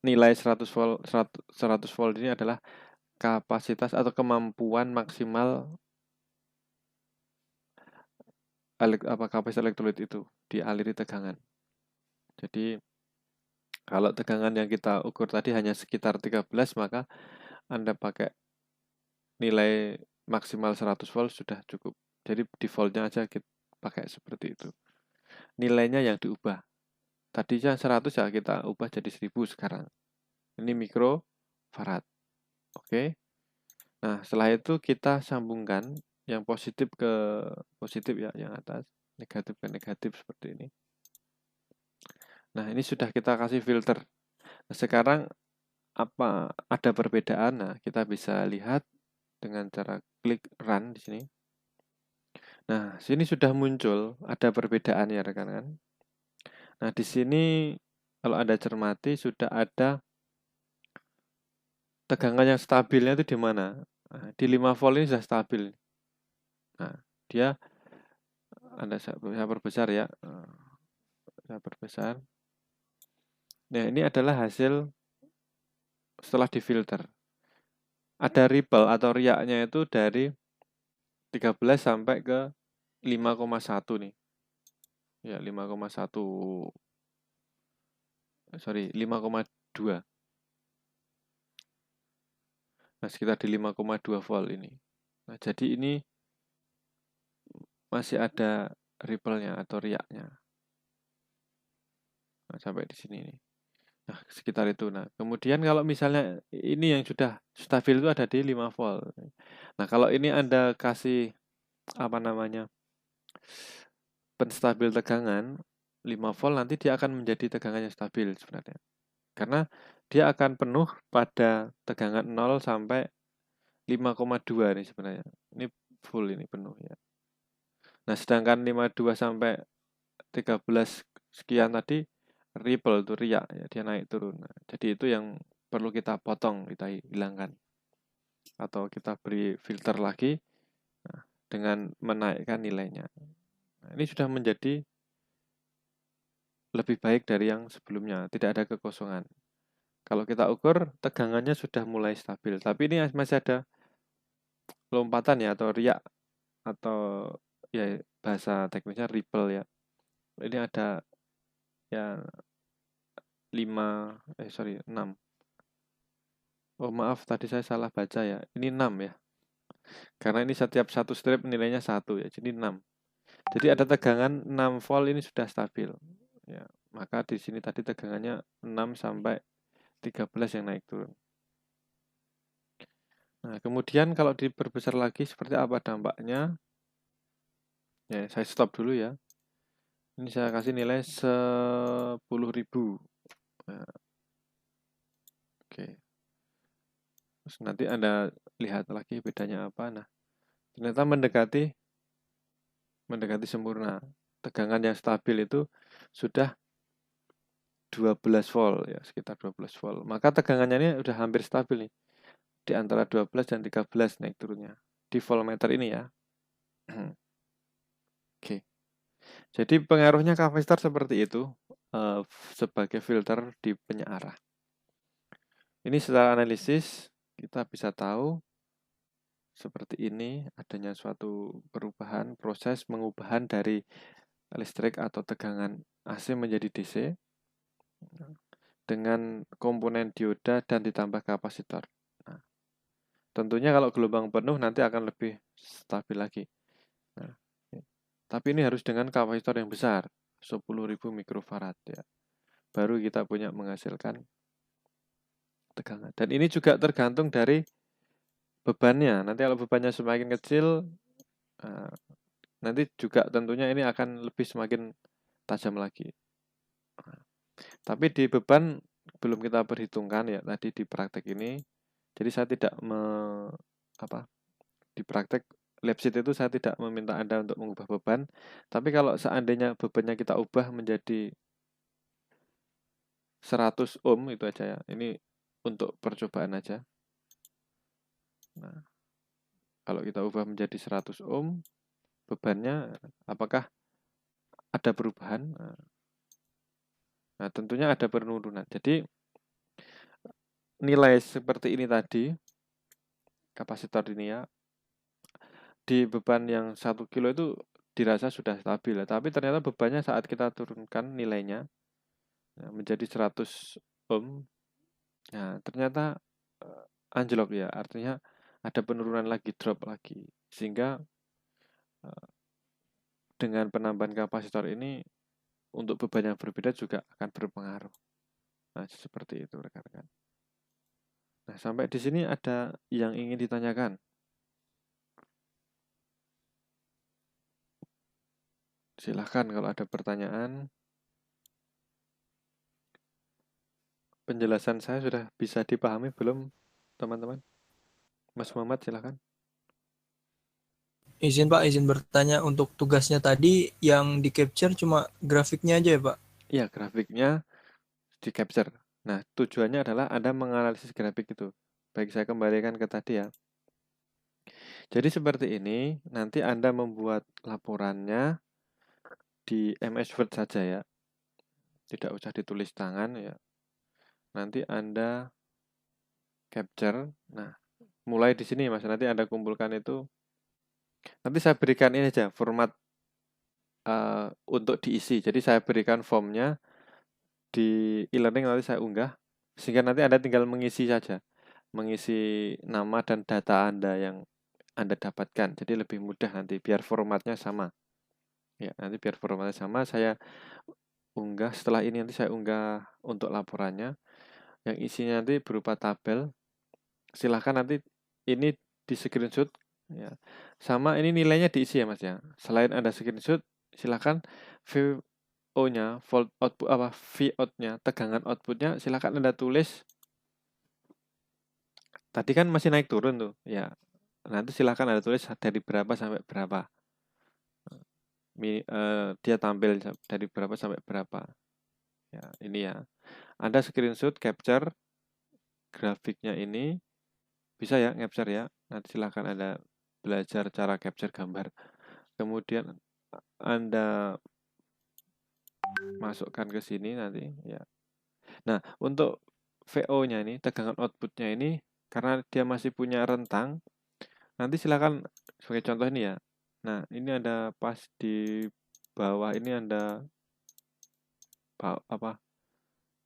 nilai 100 volt ini adalah kapasitas atau kemampuan maksimal kapasitas elektrolit itu dialiri tegangan. Jadi kalau tegangan yang kita ukur tadi hanya sekitar 13, maka Anda pakai nilai maksimal 100 volt sudah cukup. Jadi defaultnya aja kita pakai seperti itu. Nilainya yang diubah. Tadinya 100 ya kita ubah jadi 1000 sekarang. Ini mikrofarad. Oke. Nah, setelah itu kita sambungkan yang positif ke positif ya, yang atas, negatif ke negatif seperti ini. Nah, ini sudah kita kasih filter. Nah, sekarang apa ada perbedaan? Nah, kita bisa lihat dengan cara klik run di sini. Nah, sini sudah muncul ada perbedaan ya rekan-rekan. Nah, di sini kalau Anda cermati sudah ada tegangan yang stabilnya itu di mana? Nah, di 5 volt ini sudah stabil. Nah, dia Anda saya perbesar ya. Saya perbesar. Nah, ini adalah hasil setelah difilter. Ada ripple atau riaknya itu dari 13 sampai ke 5,1 nih. Ya, 5,1. Sorry, 5,2. Nah, sekitar di 5,2 volt ini. Nah, jadi ini masih ada ripple-nya atau riaknya. Nah, sampai di sini nih. Nah, sekitar itu. Nah, kemudian kalau misalnya ini yang sudah stabil itu ada di 5 volt. Nah, kalau ini Anda kasih apa namanya? Penstabil tegangan 5 volt, nanti dia akan menjadi tegangan yang stabil sebenarnya. Karena dia akan penuh pada tegangan 0 sampai 5,2 nih sebenarnya. Ini full, ini penuh ya. Nah, sedangkan 52 sampai 13 sekian tadi ripple, itu riak ya, dia naik turun. Nah, jadi itu yang perlu kita potong, kita hilangkan. Atau kita beri filter lagi dengan menaikkan nilainya. Nah, ini sudah menjadi lebih baik dari yang sebelumnya, tidak ada kekosongan. Kalau kita ukur, tegangannya sudah mulai stabil. Tapi ini masih ada lompatan ya, atau riak, atau ya bahasa teknisnya ripple ya. Ini ada ya 6. Oh maaf, tadi saya salah baca ya. Ini 6 ya. Karena ini setiap satu strip nilainya 1 ya, jadi 6. Jadi ada tegangan 6 volt, ini sudah stabil. Ya, maka di sini tadi tegangannya 6 sampai 13 yang naik turun. Nah, kemudian kalau diperbesar lagi seperti apa dampaknya? Ya, saya stop dulu ya. Ini saya kasih nilai 10.000. Nah, oke. Terus nanti Anda lihat lagi bedanya apa. Nah, ternyata mendekati sempurna. Tegangan yang stabil itu sudah 12 volt ya, sekitar 12 volt. Maka tegangannya ini udah hampir stabil nih. Di antara 12 dan 13 naik turunnya. Di voltmeter ini ya. Oke. Jadi pengaruhnya kapasitor seperti itu sebagai filter di penyearah. Ini secara analisis kita bisa tahu seperti ini adanya suatu perubahan proses pengubahan dari listrik atau tegangan AC menjadi DC dengan komponen dioda dan ditambah kapasitor. Nah, tentunya kalau gelombang penuh nanti akan lebih stabil lagi. Nah, tapi ini harus dengan kapasitor yang besar, 10.000 mikrofarad ya. Baru kita punya menghasilkan tegangan. Dan ini juga tergantung dari bebannya. Nanti kalau bebannya semakin kecil, nanti juga tentunya ini akan lebih semakin tajam lagi. Tapi di beban belum kita perhitungkan ya tadi di praktek ini. Jadi saya tidak di praktek lab sheet itu saya tidak meminta Anda untuk mengubah beban. Tapi kalau seandainya bebannya kita ubah menjadi 100 ohm itu aja ya. Ini untuk percobaan aja. Nah, kalau kita ubah menjadi 100 ohm, bebannya apakah ada perubahan? Nah, tentunya ada penurunan. Jadi, nilai seperti ini tadi, kapasitor ini ya, di beban yang 1 kilo itu dirasa sudah stabil. Tapi ternyata bebannya saat kita turunkan nilainya menjadi 100 ohm, nah, ternyata anjlok ya, artinya ada penurunan lagi, drop lagi. Sehingga dengan penambahan kapasitor ini untuk beban yang berbeda juga akan berpengaruh. Nah, seperti itu rekan-rekan. Nah, sampai di sini ada yang ingin ditanyakan? Silahkan kalau ada pertanyaan. Penjelasan saya sudah bisa dipahami belum, teman-teman? Mas Muhammad, silahkan. Izin Pak, izin bertanya, untuk tugasnya tadi yang di capture cuma grafiknya aja ya Pak? Iya, grafiknya di capture. Nah, tujuannya adalah Anda menganalisis grafik itu. Baik, saya kembalikan ke tadi ya. Jadi seperti ini, nanti Anda membuat laporannya di MS Word saja ya. Tidak usah ditulis tangan ya. Nanti Anda capture. Nah, mulai di sini Mas, nanti Anda kumpulkan itu. Nanti saya berikan ini aja, format untuk diisi. Jadi saya berikan formnya di e-learning, nanti saya unggah. Sehingga nanti Anda tinggal mengisi saja. Mengisi nama dan data Anda yang Anda dapatkan. Jadi lebih mudah nanti, biar formatnya sama. Ya, nanti biar formatnya sama, saya unggah. Setelah ini nanti saya unggah untuk laporannya. Yang isinya nanti berupa tabel. Silahkan nanti ini di screenshot ya. Sama ini nilainya diisi ya Mas ya. Selain Anda screenshot, silahkan VO-nya, volt output VOUT-nya, tegangan outputnya silahkan Anda tulis tadi kan masih naik turun tuh. Ya, nanti silakan ada tulis dari berapa sampai berapa. Dia tampil dari berapa sampai berapa. Ya, ini ya. Anda screenshot, capture grafiknya ini. Bisa ya capture ya. Nanti silakan Anda belajar cara capture gambar. Kemudian Anda masukkan ke sini nanti ya. Nah, untuk VO-nya ini, tegangan output-nya ini karena dia masih punya rentang, nanti silakan sebagai contoh ini ya. Nah, ini ada pas di bawah ini Anda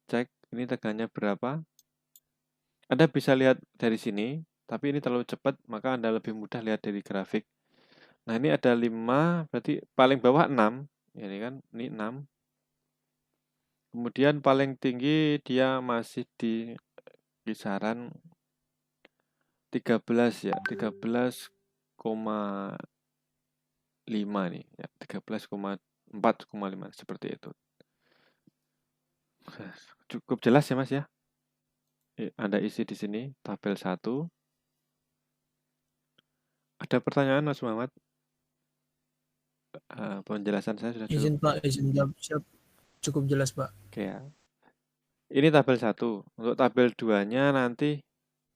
cek ini tegangannya berapa. Anda bisa lihat dari sini, tapi ini terlalu cepat, maka Anda lebih mudah lihat dari grafik. Nah, ini ada 5, berarti paling bawah 6. Ini kan, ini 6. Kemudian paling tinggi dia masih di kisaran 13 ya, 13,5 nih ya, 13,4,5 seperti itu. Cukup jelas ya Mas ya. Anda isi di sini tabel 1. Ada pertanyaan Mas Muhammad? Penjelasan saya sudah cukup. Izin Pak, izin jawab. Siap. Cukup jelas Pak. Oke ya. Ini tabel 1. Untuk tabel 2-nya nanti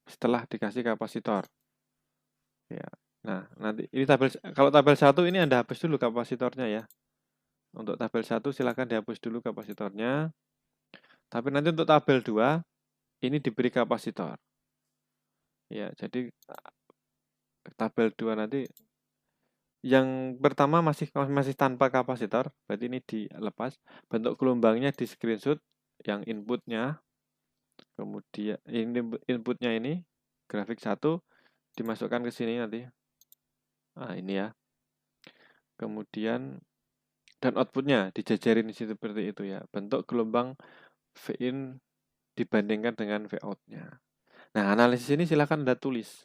setelah dikasih kapasitor. Ya. Nah, nanti ini kalau tabel 1 ini Anda hapus dulu kapasitornya ya. Untuk tabel 1 silakan dihapus dulu kapasitornya. Tapi nanti untuk tabel 2 ini diberi kapasitor. Ya, jadi tabel 2 nanti yang pertama masih tanpa kapasitor, berarti ini dilepas. Bentuk gelombangnya di screenshot yang inputnya. Kemudian ini inputnya ini grafik 1 dimasukkan ke sini nanti. Nah, ini ya. Kemudian dan outputnya dijajarin di situ seperti itu ya. Bentuk gelombang V-in dibandingkan dengan V-out-nya. Nah, analisis ini silakan Anda tulis.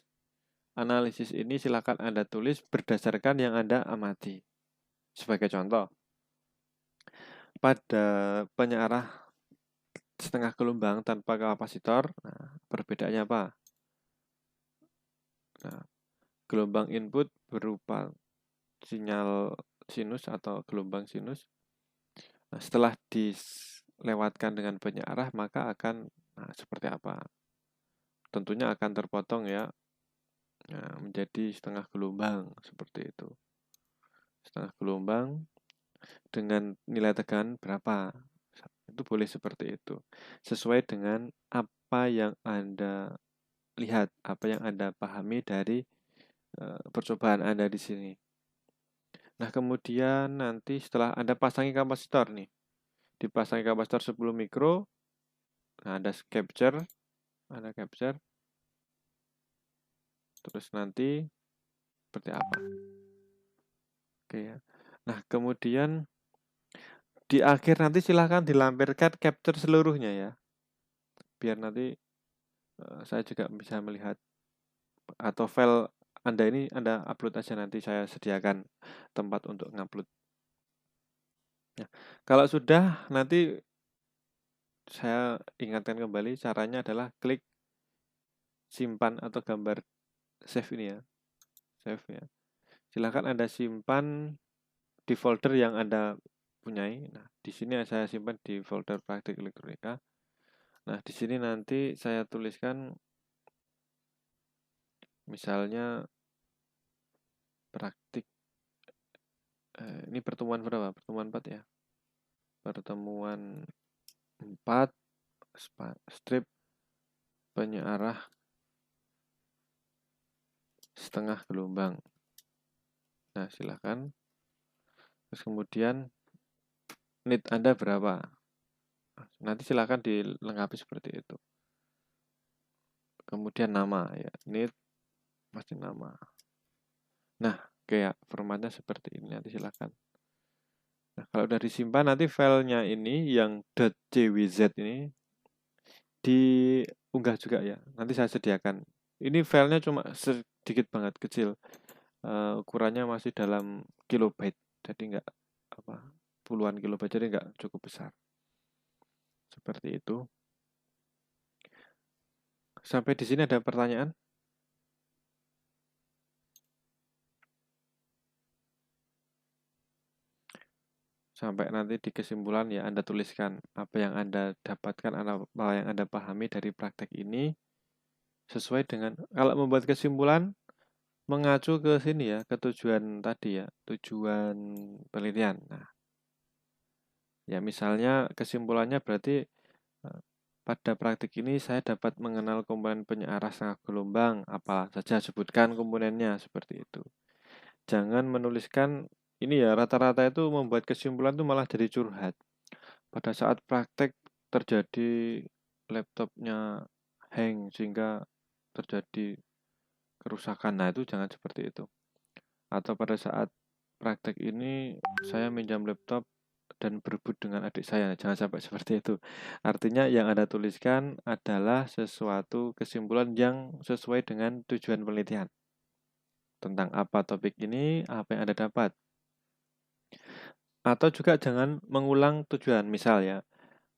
Analisis ini silakan Anda tulis berdasarkan yang Anda amati. Sebagai contoh, pada penyarah setengah gelombang tanpa kapasitor, nah, perbedaannya apa? Nah, gelombang input berupa sinyal sinus atau gelombang sinus. Nah, setelah dilewatkan dengan penyarah, maka akan seperti apa? Tentunya akan terpotong ya, menjadi setengah gelombang seperti itu. Setengah gelombang dengan nilai tegangan berapa? Itu boleh seperti itu. Sesuai dengan apa yang Anda lihat, apa yang Anda pahami dari percobaan Anda di sini. Nah, kemudian nanti setelah Anda pasangi kapasitor nih, dipasangi kapasitor 10 mikro, nah Anda capture, terus nanti seperti apa? Oke ya. Nah, kemudian di akhir nanti silahkan dilampirkan capture seluruhnya ya, biar nanti saya juga bisa melihat, atau file Anda ini Anda upload aja, nanti saya sediakan tempat untuk ngupload. Nah, kalau sudah nanti saya ingatkan kembali caranya adalah klik simpan atau gambar save ini ya. Save ya. Silakan Anda simpan di folder yang Anda punyai. Nah, di sini saya simpan di folder praktik elektronika. Nah, di sini nanti saya tuliskan misalnya praktik ini pertemuan berapa? Pertemuan 4 ya. Pertemuan 4 strip penyarah setengah gelombang. Nah, silakan. Terus kemudian nit Anda berapa? Nanti silakan dilengkapi seperti itu. Kemudian nama ya, nit pasti nama. Nah, kayak formatnya seperti ini, nanti silakan. Nah, kalau udah disimpan nanti filenya ini yang .cwz ini diunggah juga ya. Nanti saya sediakan. Ini filenya cuma sedikit banget kecil. Ukurannya masih dalam kilobyte. Jadi enggak puluhan kilobyte, jadi enggak cukup besar. Seperti itu. Sampai di sini ada pertanyaan? Sampai nanti di kesimpulan ya Anda tuliskan apa yang Anda dapatkan, apa yang Anda pahami dari praktek ini sesuai dengan, kalau membuat kesimpulan mengacu ke sini ya, ke tujuan tadi ya, tujuan penelitian. Nah, ya misalnya kesimpulannya berarti pada praktik ini saya dapat mengenal komponen penyearah setengah gelombang, apa saja sebutkan komponennya seperti itu. Jangan menuliskan ini ya, rata-rata itu membuat kesimpulan itu malah jadi curhat. Pada saat praktek terjadi laptopnya hang sehingga terjadi kerusakan. Nah, itu jangan seperti itu. Atau pada saat praktek ini saya minjam laptop dan berebut dengan adik saya. Jangan sampai seperti itu. Artinya yang Anda tuliskan adalah sesuatu kesimpulan yang sesuai dengan tujuan penelitian. Tentang apa topik ini, apa yang Anda dapat. Atau juga jangan mengulang tujuan. Misal ya,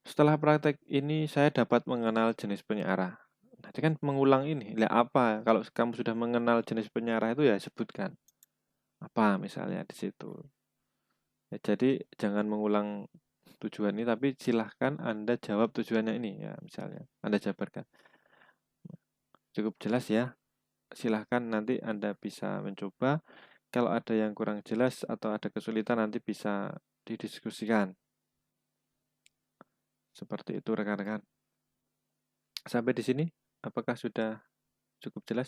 setelah praktek ini saya dapat mengenal jenis penyearah. Nanti kan mengulang ini. Lah apa? Kalau kamu sudah mengenal jenis penyearah itu ya sebutkan. Apa misalnya di situ. Ya, jadi jangan mengulang tujuan ini, tapi silahkan Anda jawab tujuannya ini ya, misalnya Anda jabarkan. Cukup jelas ya. Silahkan nanti Anda bisa mencoba. Kalau ada yang kurang jelas atau ada kesulitan nanti bisa didiskusikan. Seperti itu rekan-rekan. Sampai di sini, apakah sudah cukup jelas?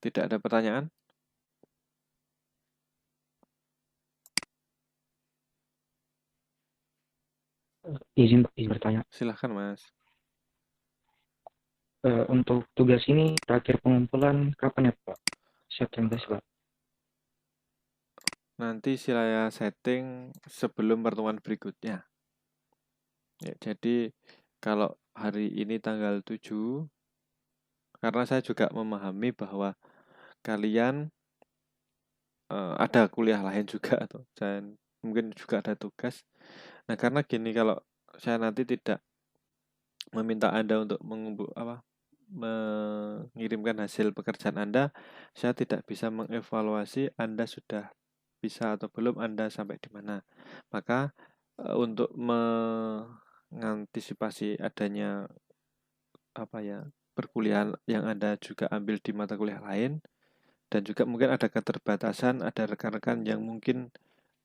Tidak ada pertanyaan? Izin bertanya. Silahkan Mas. Untuk tugas ini terakhir pengumpulan kapan ya Pak? September Pak. Nanti saya setting sebelum pertemuan berikutnya. Ya, jadi kalau hari ini tanggal 7, karena saya juga memahami bahwa kalian ada kuliah lain juga atau dan mungkin juga ada tugas. Nah, karena gini, kalau saya nanti tidak meminta Anda untuk mengirimkan hasil pekerjaan Anda, saya tidak bisa mengevaluasi Anda sudah bisa atau belum, Anda sampai di mana. Maka untuk mengantisipasi adanya perkuliahan yang Anda juga ambil di mata kuliah lain, dan juga mungkin ada keterbatasan, ada rekan-rekan yang mungkin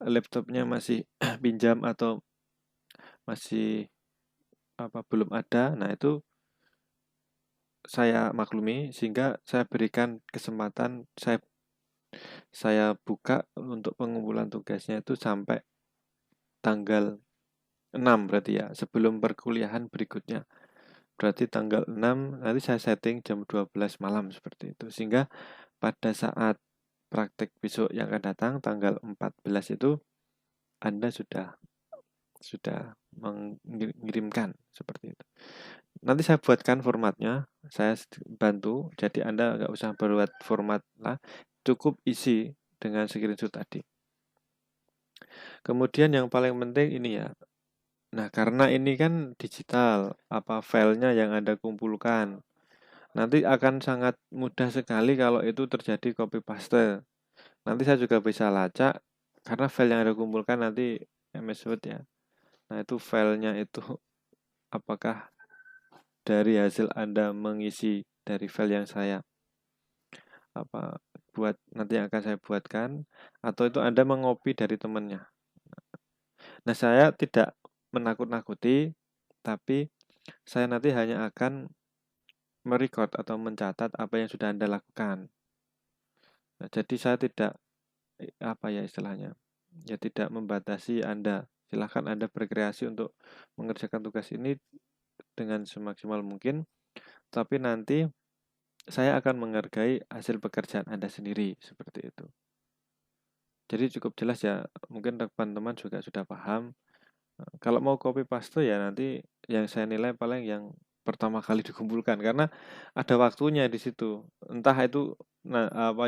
laptopnya masih pinjam atau masih belum ada. Nah, itu saya maklumi, sehingga saya berikan kesempatan, saya buka untuk pengumpulan tugasnya itu sampai tanggal 6 berarti ya, sebelum perkuliahan berikutnya. Berarti tanggal 6 nanti saya setting jam 12 malam seperti itu. Sehingga pada saat praktek besok yang akan datang tanggal 14 itu Anda sudah mengirimkan seperti itu. Nanti saya buatkan formatnya, saya bantu, jadi Anda nggak usah buat format lah, cukup isi dengan screenshot tadi. Kemudian yang paling penting ini ya, nah karena ini kan digital, filenya yang Anda kumpulkan, nanti akan sangat mudah sekali kalau itu terjadi copy paste. Nanti saya juga bisa lacak, karena file yang Anda kumpulkan nanti MS Word ya. Nah itu filenya itu apakah dari hasil Anda mengisi dari file yang saya buat, nanti yang akan saya buatkan, atau itu Anda mengopi dari temannya. Nah, saya tidak menakut-nakuti, tapi saya nanti hanya akan merecord atau mencatat apa yang sudah Anda lakukan. Nah, jadi saya tidak istilahnya, ya tidak membatasi Anda. Silahkan Anda berkreasi untuk mengerjakan tugas ini dengan semaksimal mungkin, tapi nanti saya akan menghargai hasil pekerjaan Anda sendiri, seperti itu. Jadi cukup jelas ya, mungkin teman-teman juga sudah paham. Kalau mau copy paste ya nanti yang saya nilai paling yang pertama kali dikumpulkan, karena ada waktunya di situ. Entah itu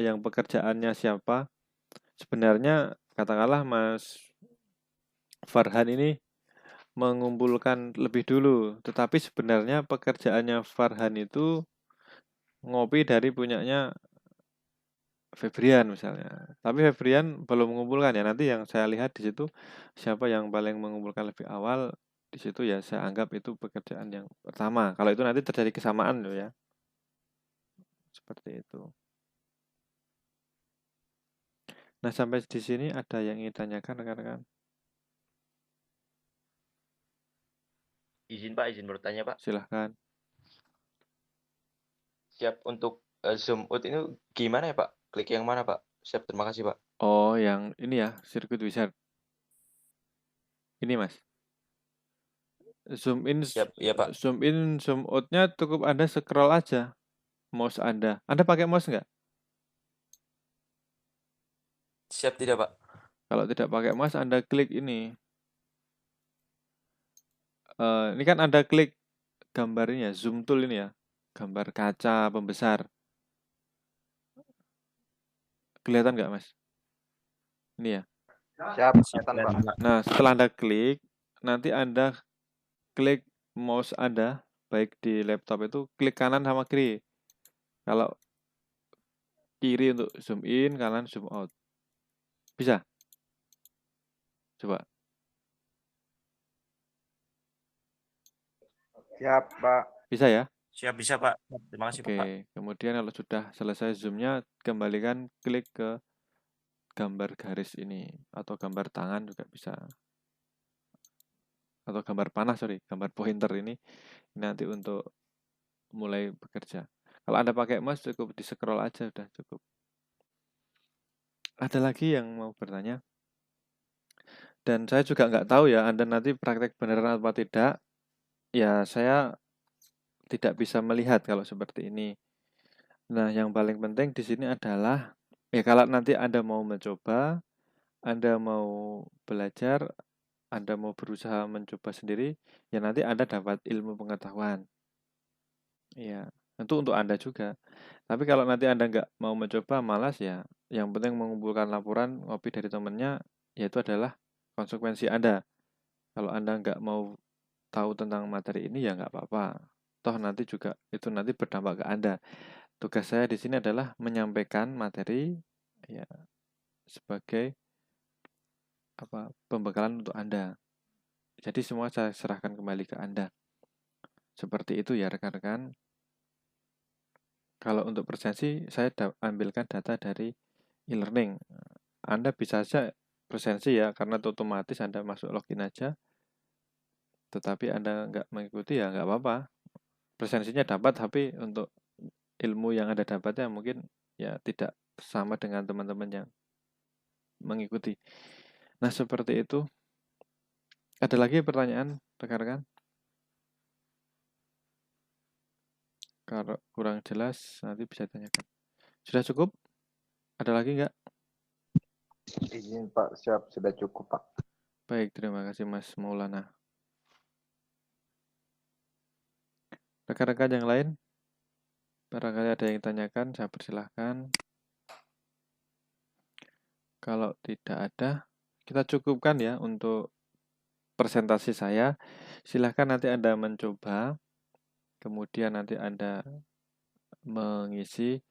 yang pekerjaannya siapa. Sebenarnya katakanlah Mas Farhan ini mengumpulkan lebih dulu, tetapi sebenarnya pekerjaannya Farhan itu ngopi dari punyanya Febrian misalnya. Tapi Febrian belum mengumpulkan ya. Nanti yang saya lihat di situ siapa yang paling mengumpulkan lebih awal, di situ ya saya anggap itu pekerjaan yang pertama. Kalau itu nanti terjadi kesamaan loh ya. Seperti itu. Nah, sampai di sini ada yang ingin ditanyakan rekan-rekan? Izin Pak, izin bertanya Pak. Silahkan. Siap untuk zoom out ini gimana ya Pak? Klik yang mana Pak? Siap, terima kasih Pak. Oh, yang ini ya, Circuit Wizard. Ini Mas. Zoom in, Siap, iya Pak. zoom in, zoom out-nya cukup Anda scroll aja mouse Anda. Anda pakai mouse nggak? Siap tidak Pak? Kalau tidak pakai mouse, Anda klik ini. Ini kan Anda klik gambarnya, zoom tool ini ya, gambar kaca pembesar. Kelihatan nggak Mas? Ini ya. Siap, kelihatan Pak. Nah, setelah Anda klik, nanti Anda klik mouse Anda, baik di laptop itu, klik kanan sama kiri. Kalau kiri untuk zoom in, kanan zoom out. Bisa? Coba. Siap, Pak. Bisa ya? Siap, bisa Pak. Terima kasih Pak. Oke, kemudian kalau sudah selesai zoomnya, kembalikan klik ke gambar garis ini, atau gambar tangan juga bisa. Atau gambar panah, gambar pointer ini nanti untuk mulai bekerja. Kalau Anda pakai mouse cukup di scroll aja, udah cukup. Ada lagi yang mau bertanya? Dan saya juga nggak tahu ya, Anda nanti praktek beneran apa tidak. Ya, saya tidak bisa melihat kalau seperti ini. Nah, yang paling penting di sini adalah, ya kalau nanti Anda mau mencoba, Anda mau belajar, Anda mau berusaha mencoba sendiri, ya nanti Anda dapat ilmu pengetahuan. Ya, tentu untuk Anda juga. Tapi kalau nanti Anda nggak mau mencoba, malas ya, yang penting mengumpulkan laporan, ngopi dari temannya, ya itu adalah konsekuensi Anda. Kalau Anda nggak mau tahu tentang materi ini, ya nggak apa-apa. Toh nanti juga itu nanti berdampak ke Anda. Tugas saya di sini adalah menyampaikan materi ya sebagai pembekalan untuk Anda. Jadi semua saya serahkan kembali ke Anda. Seperti itu ya rekan-rekan. Kalau untuk presensi, saya ambilkan data dari e-learning. Anda bisa saja presensi ya, karena otomatis Anda masuk login aja. Tetapi Anda nggak mengikuti ya nggak apa-apa. Presensinya dapat, tapi untuk ilmu yang Anda dapatnya mungkin ya tidak sama dengan teman-teman yang mengikuti. Nah, seperti itu. Ada lagi pertanyaan, rekan-rekan? Kalau kurang jelas, nanti bisa tanyakan. Sudah cukup? Ada lagi nggak? Izin Pak, siap. Sudah cukup Pak. Baik, terima kasih Mas Maulana. Rekan-rekan yang lain? Barangkali ada yang ditanyakan, saya persilahkan. Kalau tidak ada, kita cukupkan ya untuk presentasi saya. Silahkan nanti Anda mencoba, kemudian nanti Anda mengisi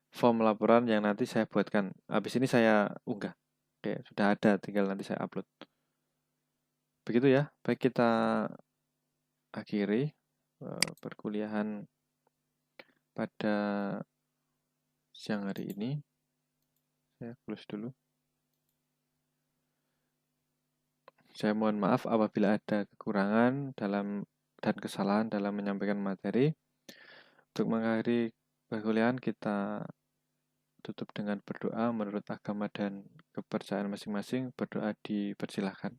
form laporan yang nanti saya buatkan. Habis ini saya unggah. Oke, sudah ada, tinggal nanti saya upload. Begitu ya, baik kita akhiri perkuliahan pada siang hari ini. Saya close dulu. Saya mohon maaf apabila ada kekurangan dan kesalahan dalam menyampaikan materi. Untuk mengakhiri perkuliahan kita tutup dengan berdoa menurut agama dan kepercayaan masing-masing. Berdoa dipersilahkan.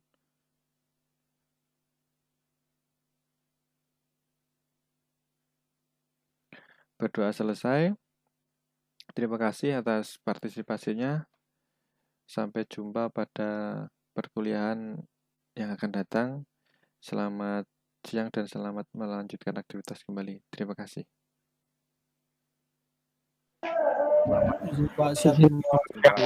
Berdoa selesai. Terima kasih atas partisipasinya. Sampai jumpa pada perkuliahan yang akan datang. Selamat siang dan selamat melanjutkan aktivitas kembali. Terima kasih. Izin Pak, siap. Izin. Siap.